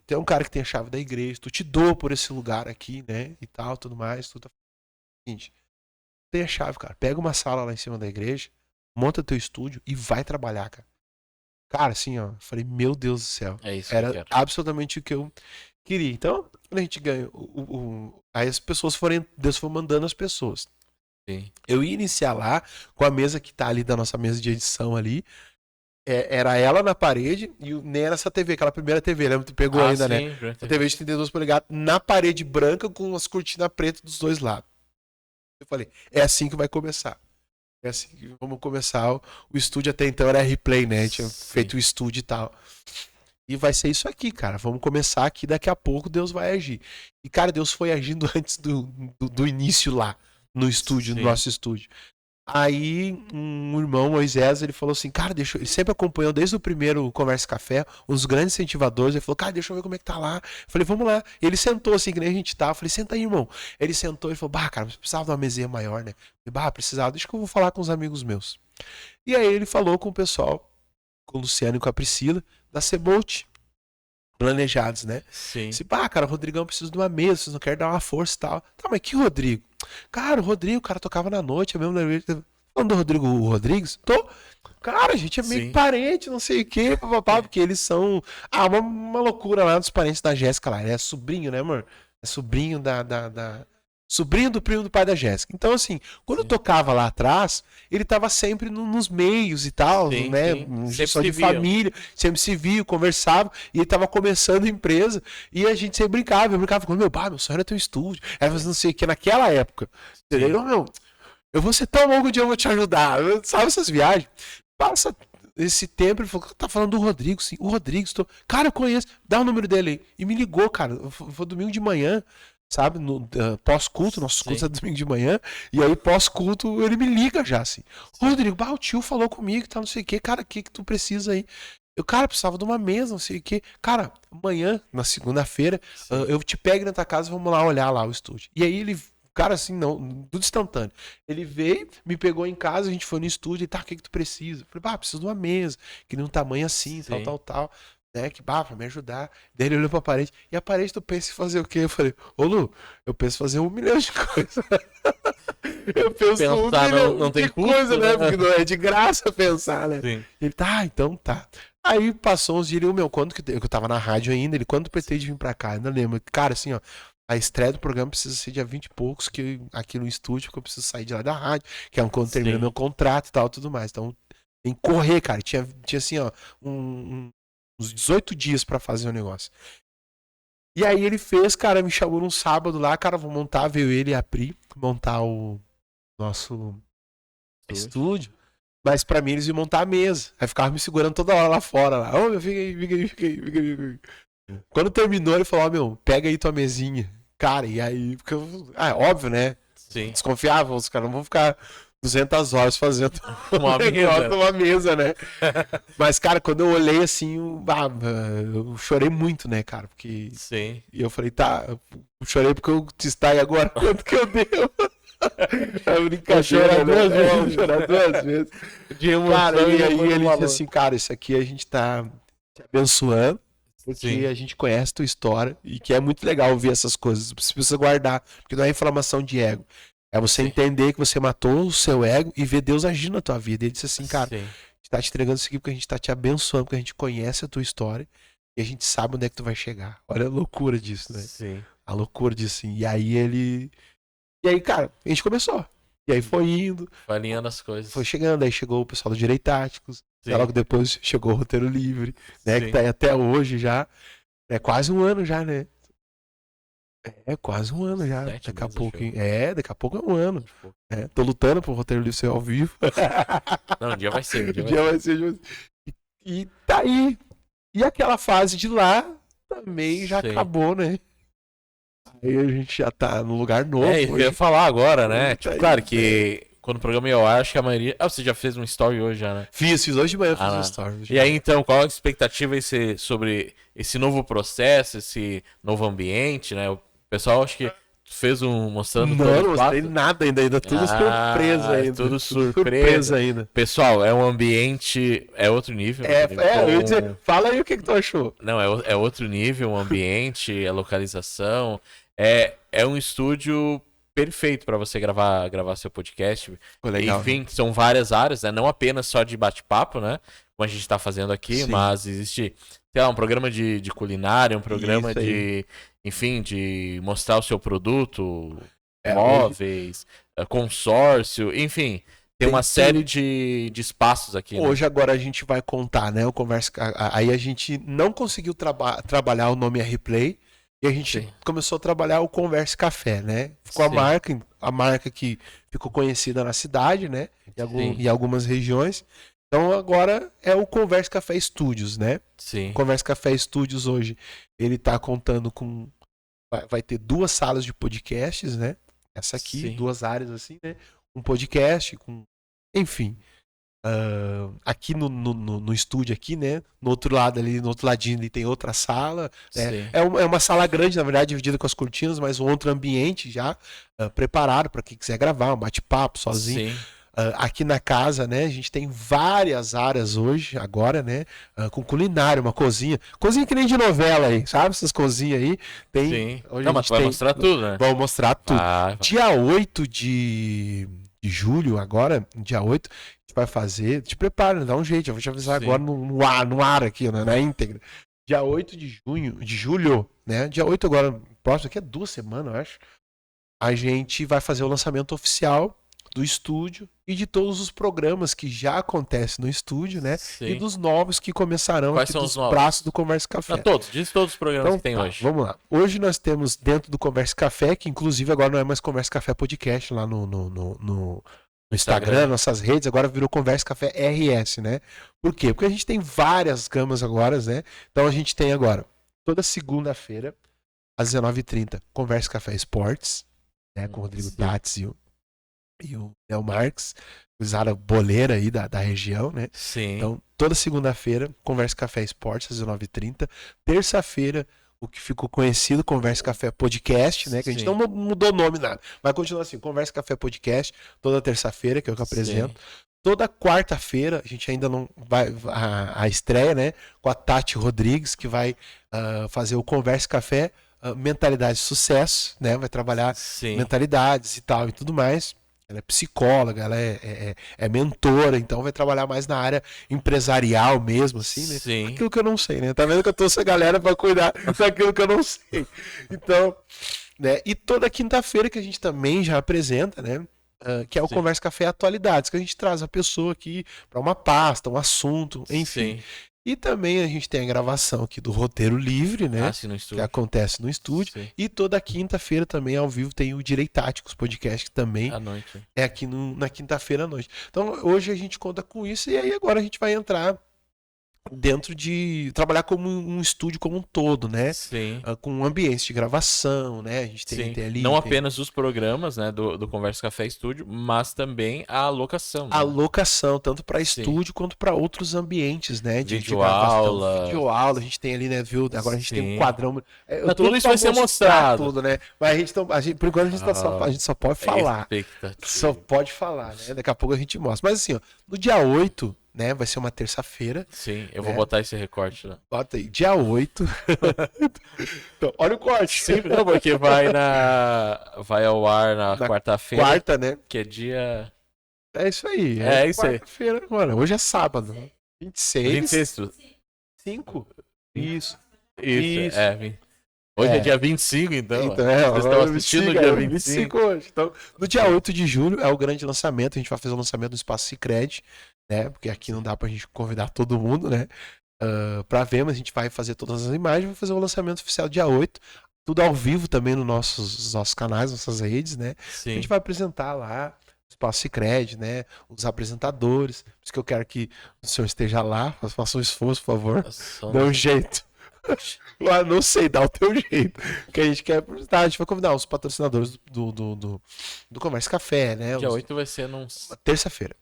Tu é um cara que tem a chave da igreja, tu te dou por esse lugar aqui, né? E tal, tudo mais. Tu tá seguinte. Tem a chave, cara. Pega uma sala lá em cima da igreja, monta teu estúdio e vai trabalhar, cara. Cara, assim, ó, falei, meu Deus do céu. É isso Era que eu quero. absolutamente o que eu queria. Então, quando a gente ganha, aí as pessoas Deus foi mandando as pessoas. Sim. Eu ia iniciar lá com a mesa que tá ali da nossa mesa de edição ali. Era ela na parede e nem era essa TV, aquela primeira TV, lembra? Tu pegou ainda, sim, né? A TV de 32 polegadas na parede branca com as cortinas pretas dos dois lados. Eu falei, é assim que vai começar. É assim que vamos começar. O estúdio até então era replay, né? Tinha feito o estúdio e tal. E vai ser isso aqui, cara. Vamos começar aqui, daqui a pouco Deus vai agir. E, cara, Deus foi agindo antes do início lá, no estúdio, no nosso estúdio. Aí, um irmão, Moisés, ele falou assim, cara, ele sempre acompanhou desde o primeiro Conversa Café, uns grandes incentivadores, ele falou, cara, deixa eu ver como é que tá lá. Eu falei, vamos lá. E ele sentou assim, que nem a gente tá. Eu falei, senta aí, irmão. Ele sentou e falou, cara, precisava de uma mesinha maior, né? Eu falei, precisava, deixa que eu vou falar com os amigos meus. E aí ele falou com o pessoal, com o Luciano e com a Priscila, da Cebolt, planejados, né? Sim. Disse, cara, o Rodrigão precisa de uma mesa, vocês não querem dar uma força e tal. Tá, mas que Rodrigo? Cara, o Rodrigo, o cara tocava na noite, é mesmo. Falando do Rodrigo Rodrigues? Tô. Cara, a gente é meio parente, não sei o quê, papapá, porque eles são. Uma loucura lá dos parentes da Jéssica lá. Ele é sobrinho, né, amor? É sobrinho sobrinho do primo do pai da Jéssica. Então, assim, quando eu tocava lá atrás, ele tava sempre nos meios e tal, né? Só de família, sempre se via, conversava, e ele tava começando a empresa, e a gente sempre brincava. Eu brincava com meu pai, meu sonho era teu estúdio. Aí você não sei o que, naquela época. Entendeu? Meu, eu vou ser tão bom que um dia eu vou te ajudar. Sabe essas viagens? Passa esse tempo, ele falou, tá falando do Rodrigo, sim. O Rodrigo, cara, eu conheço. Dá o número dele aí. E me ligou, cara. Foi domingo de manhã. Sabe, no pós-culto, nossos cultos é domingo de manhã, e aí pós-culto ele me liga já, assim, Rodrigo, o tio falou comigo, tá, não sei o que, cara, o que tu precisa aí? Eu, cara, precisava de uma mesa, não sei o que, cara, amanhã, na segunda-feira, eu te pego na tua casa, vamos lá olhar lá o estúdio. E aí ele cara assim, não, tudo instantâneo. Ele veio, me pegou em casa, a gente foi no estúdio e tá, o que tu precisa? Eu falei, preciso de uma mesa, que nem um tamanho assim, Sim. tal. Né, que, pra me ajudar. Daí ele olhou pra parede. E a parede, tu pensa em fazer o quê? Eu falei, ô Lu, eu penso em fazer 1 milhão de coisas. Eu penso em 1 milhão não tem de custo, coisa, né? né? Porque não é de graça pensar, né? Sim. Ele, então tá. Aí passou uns dias, quando que eu tava na rádio ainda, ele, quando pretende vir pra cá? Ainda lembro. Cara, assim, ó, a estreia do programa precisa ser dia 20 e poucos, que aqui no estúdio, que eu preciso sair de lá da rádio, que é quando termina meu contrato e tal, tudo mais. Então, tem que correr, cara. Tinha assim, ó, uns 18 dias pra fazer o negócio. E aí ele fez, cara, me chamou num sábado lá, cara, vou montar, veio ele e a Pri, montar o nosso estúdio. Mas pra mim eles iam montar a mesa. Aí ficava me segurando toda hora lá fora. Lá. Ô, meu, fica aí. Quando terminou, ele falou, meu, pega aí tua mesinha. Cara, e aí... Porque é óbvio, né? Sim. Desconfiava, os caras não vão ficar 200 horas fazendo uma mesa, né? Mas, cara, quando eu olhei assim, eu chorei muito, né, cara? Porque... Sim. E eu falei, tá, eu chorei porque eu te está aí agora. Quanto que eu devo? É brincadeira, chorar duas vezes. Chorar 2 vezes. De emoção, cara, e aí ele falou disse assim, cara, isso aqui a gente tá te abençoando, porque Sim. a gente conhece tua história e que é muito legal ouvir essas coisas. Você precisa guardar, porque não é inflamação de ego. É você entender que você matou o seu ego e ver Deus agir na tua vida. Ele disse assim, cara, a gente tá te entregando isso aqui porque a gente tá te abençoando, porque a gente conhece a tua história e a gente sabe onde é que tu vai chegar. Olha a loucura disso, né? Sim. A loucura disso, assim. E aí, cara, a gente começou. E aí foi indo. Foi alinhando as coisas. Foi chegando, aí chegou o pessoal do Direito Táticos. E logo depois chegou o Roteiro Livre, né? Sim. Que tá aí até hoje já. É quase 1 ano já, né? É quase 1 ano já. Daqui a pouco. Daqui a pouco é 1 ano. Tô lutando pro Roteiro Livre ser ao vivo. Não, um dia vai ser. Um dia vai ser. E tá aí. E aquela fase de lá também já acabou, né? Aí a gente já tá no lugar novo. Eu ia falar agora, né? Tipo, claro que que quando o programa eu acho que a maioria... você já fez um story hoje já, né? Fiz hoje de manhã, fiz um story. E aí, então, qual a expectativa sobre esse novo processo, esse novo ambiente, né? O pessoal, acho que fez mostrando... Não mostrei nada ainda tudo surpresa ainda. Tudo surpresa ainda. Pessoal, é um ambiente... É outro nível. Eu ia dizer, fala aí o que tu achou. Não, é outro nível, o ambiente, a localização. É um estúdio perfeito para você gravar seu podcast. Legal, enfim, são várias áreas, né? Não apenas só de bate-papo, né? Como a gente está fazendo aqui, mas existe, sei lá, um programa de culinária, um programa enfim, de mostrar o seu produto, móveis, consórcio, enfim. Tem uma série de espaços aqui. Hoje, agora, a gente vai contar, né? Aí a gente não conseguiu trabalhar o nome Replay. E a gente começou a trabalhar o Converse Café, né? Ficou a marca que ficou conhecida na cidade, né? Em algumas regiões. Então agora é o Converse Café Studios, né? Sim. O Converse Café Studios hoje, ele tá contando com... Vai ter 2 salas de podcasts, né? Essa aqui, 2 áreas assim, né? Um podcast com... Enfim... aqui no estúdio aqui, né? No outro lado ali, no outro ladinho ali tem outra sala, né? É uma sala grande, na verdade, dividida com as cortinas, mas um outro ambiente já preparado para quem quiser gravar, um bate-papo sozinho. Aqui na casa, né? A gente tem várias áreas hoje, agora, né? Com culinária, uma cozinha que nem de novela aí, sabe? Essas cozinhas aí. Tem. Hoje não, mas vai mostrar tudo, né? Vamos mostrar tudo. Dia 8 de julho, agora, dia 8, a gente vai fazer. Te prepara, dá um jeito. Eu vou te avisar agora no ar aqui, na íntegra. Dia 8 de julho, né? Dia 8 agora, próximo, daqui a 2 semanas, eu acho. A gente vai fazer o lançamento oficial do estúdio e de todos os programas que já acontecem no estúdio, né? E dos novos que começarão aqui dos braços do Converse Café. Diz todos os programas que tem hoje. Vamos lá. Hoje nós temos dentro do Converse Café, que inclusive agora não é mais Converse Café Podcast lá no Instagram, nossas redes, agora virou Converse Café RS, né? Por quê? Porque a gente tem várias gamas agora, né? Então a gente tem agora, toda segunda-feira, às 19h30, Converse Café Esportes, né? Com o Rodrigo Tats e o Léo Marques, usaram boleira aí da região, né? Sim. Então, toda segunda-feira, Conversa Café Esportes, às 19h30. Terça-feira, o que ficou conhecido, Conversa Café Podcast, né? Que a gente Sim. não mudou o nome, nada. Vai continuar assim, Conversa Café Podcast, toda terça-feira, que é o que eu apresento. Toda quarta-feira, a gente ainda não vai. A estreia, né? Com a Tati Rodrigues, que vai fazer o Conversa Café Mentalidade de Sucesso, né? Vai trabalhar Sim. mentalidades e tal e tudo mais. Ela é psicóloga, ela é mentora, então vai trabalhar mais na área empresarial mesmo, assim, né? Sim. Aquilo que eu não sei, né? Tá vendo que eu trouxe a galera pra cuidar daquilo que eu não sei. Então, né? E toda quinta-feira que a gente também já apresenta, né? Que é o Sim. Conversa Café Atualidades, que a gente traz a pessoa aqui para uma pasta, um assunto, enfim. Sim. E também a gente tem a gravação aqui do Roteiro Livre, né? Assim no Que estúdio. acontece no estúdio. Sim. E toda quinta-feira também ao vivo tem o Direitáticos Podcast, que também À noite. é aqui na quinta-feira à noite. Então hoje a gente conta com isso e aí agora a gente vai entrar dentro de trabalhar como um estúdio como um todo, né? Sim. Com um ambiente de gravação, né? A gente Sim. tem ali Não apenas os programas, né, do Conversa Café Estúdio, mas também a locação. Né? a locação, tanto para Sim. estúdio quanto para outros ambientes, né? De Videoaula. gravação. Videoaula, a gente tem ali, né? Viu? Agora a gente tem Sim. um quadrão. Mas tudo isso vai ser mostrado. Tudo, né? Mas a gente, por enquanto a gente só pode falar. Expectativa. Só pode falar, né? Daqui a pouco a gente mostra. Mas assim, ó, no dia 8, né? Vai ser uma terça-feira. Sim, eu vou né? botar esse recorte lá. Bota aí, dia 8. Então, olha o corte. Sim, não, porque vai ao ar na quarta-feira, Quarta, né? que é dia... É isso aí. É isso aí. Quarta-feira agora. Hoje é sábado. 26. 26. 5. Isso. Isso. Hoje é dia 25, então. Então, Vocês estão assistindo no dia 25. hoje. Então, no dia 8 de julho é o grande lançamento. A gente vai fazer o lançamento do Espaço Sicredi, né? Porque aqui não dá pra gente convidar todo mundo, né? Pra ver, mas a gente vai fazer todas as imagens, vai fazer o lançamento oficial dia 8. Tudo ao vivo também nos nossos canais, nossas redes, né? Sim. A gente vai apresentar lá o Espaço Sicredi, né? Os apresentadores. Por isso que eu quero que o senhor esteja lá. Faça um esforço, por favor. Dá um jeito. Não sei, dá o teu jeito. Que a gente quer apresentar. A gente vai convidar os patrocinadores do Conversa Café, né? Dia 8 vai ser num... Terça-feira.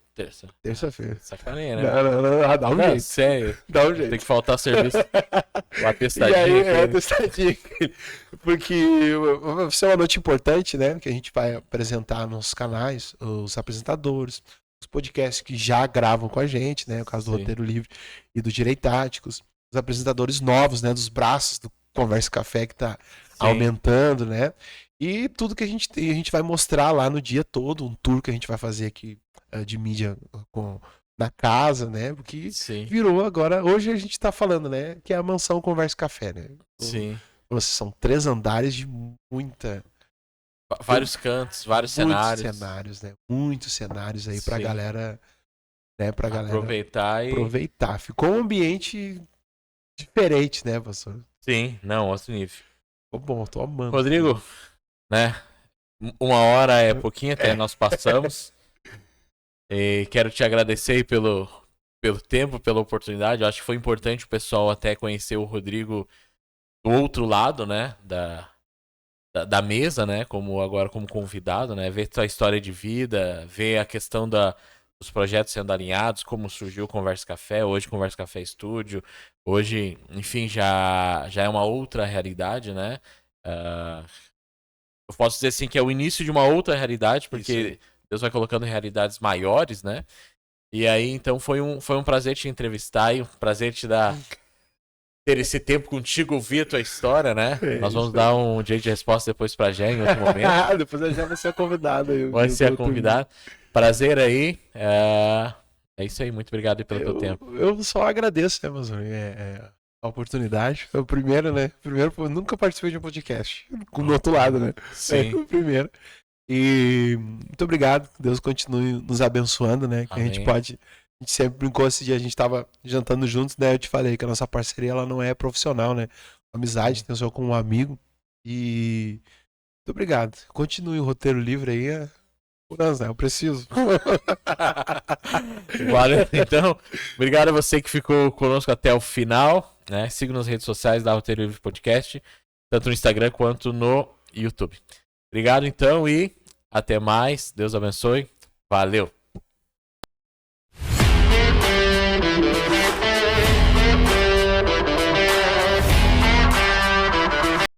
Terça-feira. Sacaneia, né? Não, dá um jeito. Sério. Dá um jeito. Tem que faltar serviço. O E atestadinho. aí, atestadinho. Porque vai ser uma noite importante, né? Que a gente vai apresentar nos canais os apresentadores, os podcasts que já gravam com a gente, né? No caso do Sim. Roteiro Livre e do Direitáticos. Os apresentadores novos, né? Dos braços do Conversa Café que tá aumentando, né? E tudo que a gente vai mostrar lá no dia todo, um tour que a gente vai fazer aqui de mídia na casa, né? Porque virou agora, hoje a gente tá falando, né? Que é a mansão Conversa Café, né? Sim. São 3 andares de muita... Vários cantos, vários cenários. Muitos cenários, né? Muitos cenários aí pra galera, né? Pra galera aproveitar. Ficou um ambiente diferente, né, pastor? Sim, não, outro nível. Ficou bom, tô amando. Rodrigo, né? 1 hora é pouquinho, até nós passamos. E quero te agradecer aí pelo tempo, pela oportunidade. Eu acho que foi importante o pessoal até conhecer o Rodrigo do outro lado, né? Da mesa, né? Agora como convidado, né? Ver sua história de vida, ver a questão dos projetos sendo alinhados, como surgiu o Conversa Café, hoje Conversa Café Estúdio. Hoje, enfim, já é uma outra realidade, né? Eu posso dizer assim que é o início de uma outra realidade, porque Deus vai colocando realidades maiores, né? E aí, então, foi um prazer te entrevistar e um prazer te ter esse tempo contigo, ouvir a tua história, né? Nós vamos dar um jeito de resposta depois pra Jé em outro momento. Depois a Jé vai ser a convidada. Vai ser a convidada. Prazer aí. É isso aí, muito obrigado aí pelo teu tempo. Eu só agradeço, né, Amazon? A oportunidade. Foi o primeiro, né? Eu nunca participei de um podcast. Do outro lado, né? Sim. Foi o primeiro. E muito obrigado. Deus continue nos abençoando, né? Que Amém. a gente sempre brincou esse dia, a gente tava jantando juntos, né? Eu te falei que a nossa parceria ela não é profissional, né? Amizade, tem o senhor como um amigo. E muito obrigado. Continue o Roteiro Livre aí. Eu preciso. Valeu, então. Obrigado a você que ficou conosco até o final, né? Siga nas redes sociais da Roteiro Livre Podcast, tanto no Instagram quanto no YouTube. Obrigado, então, e até mais. Deus abençoe. Valeu.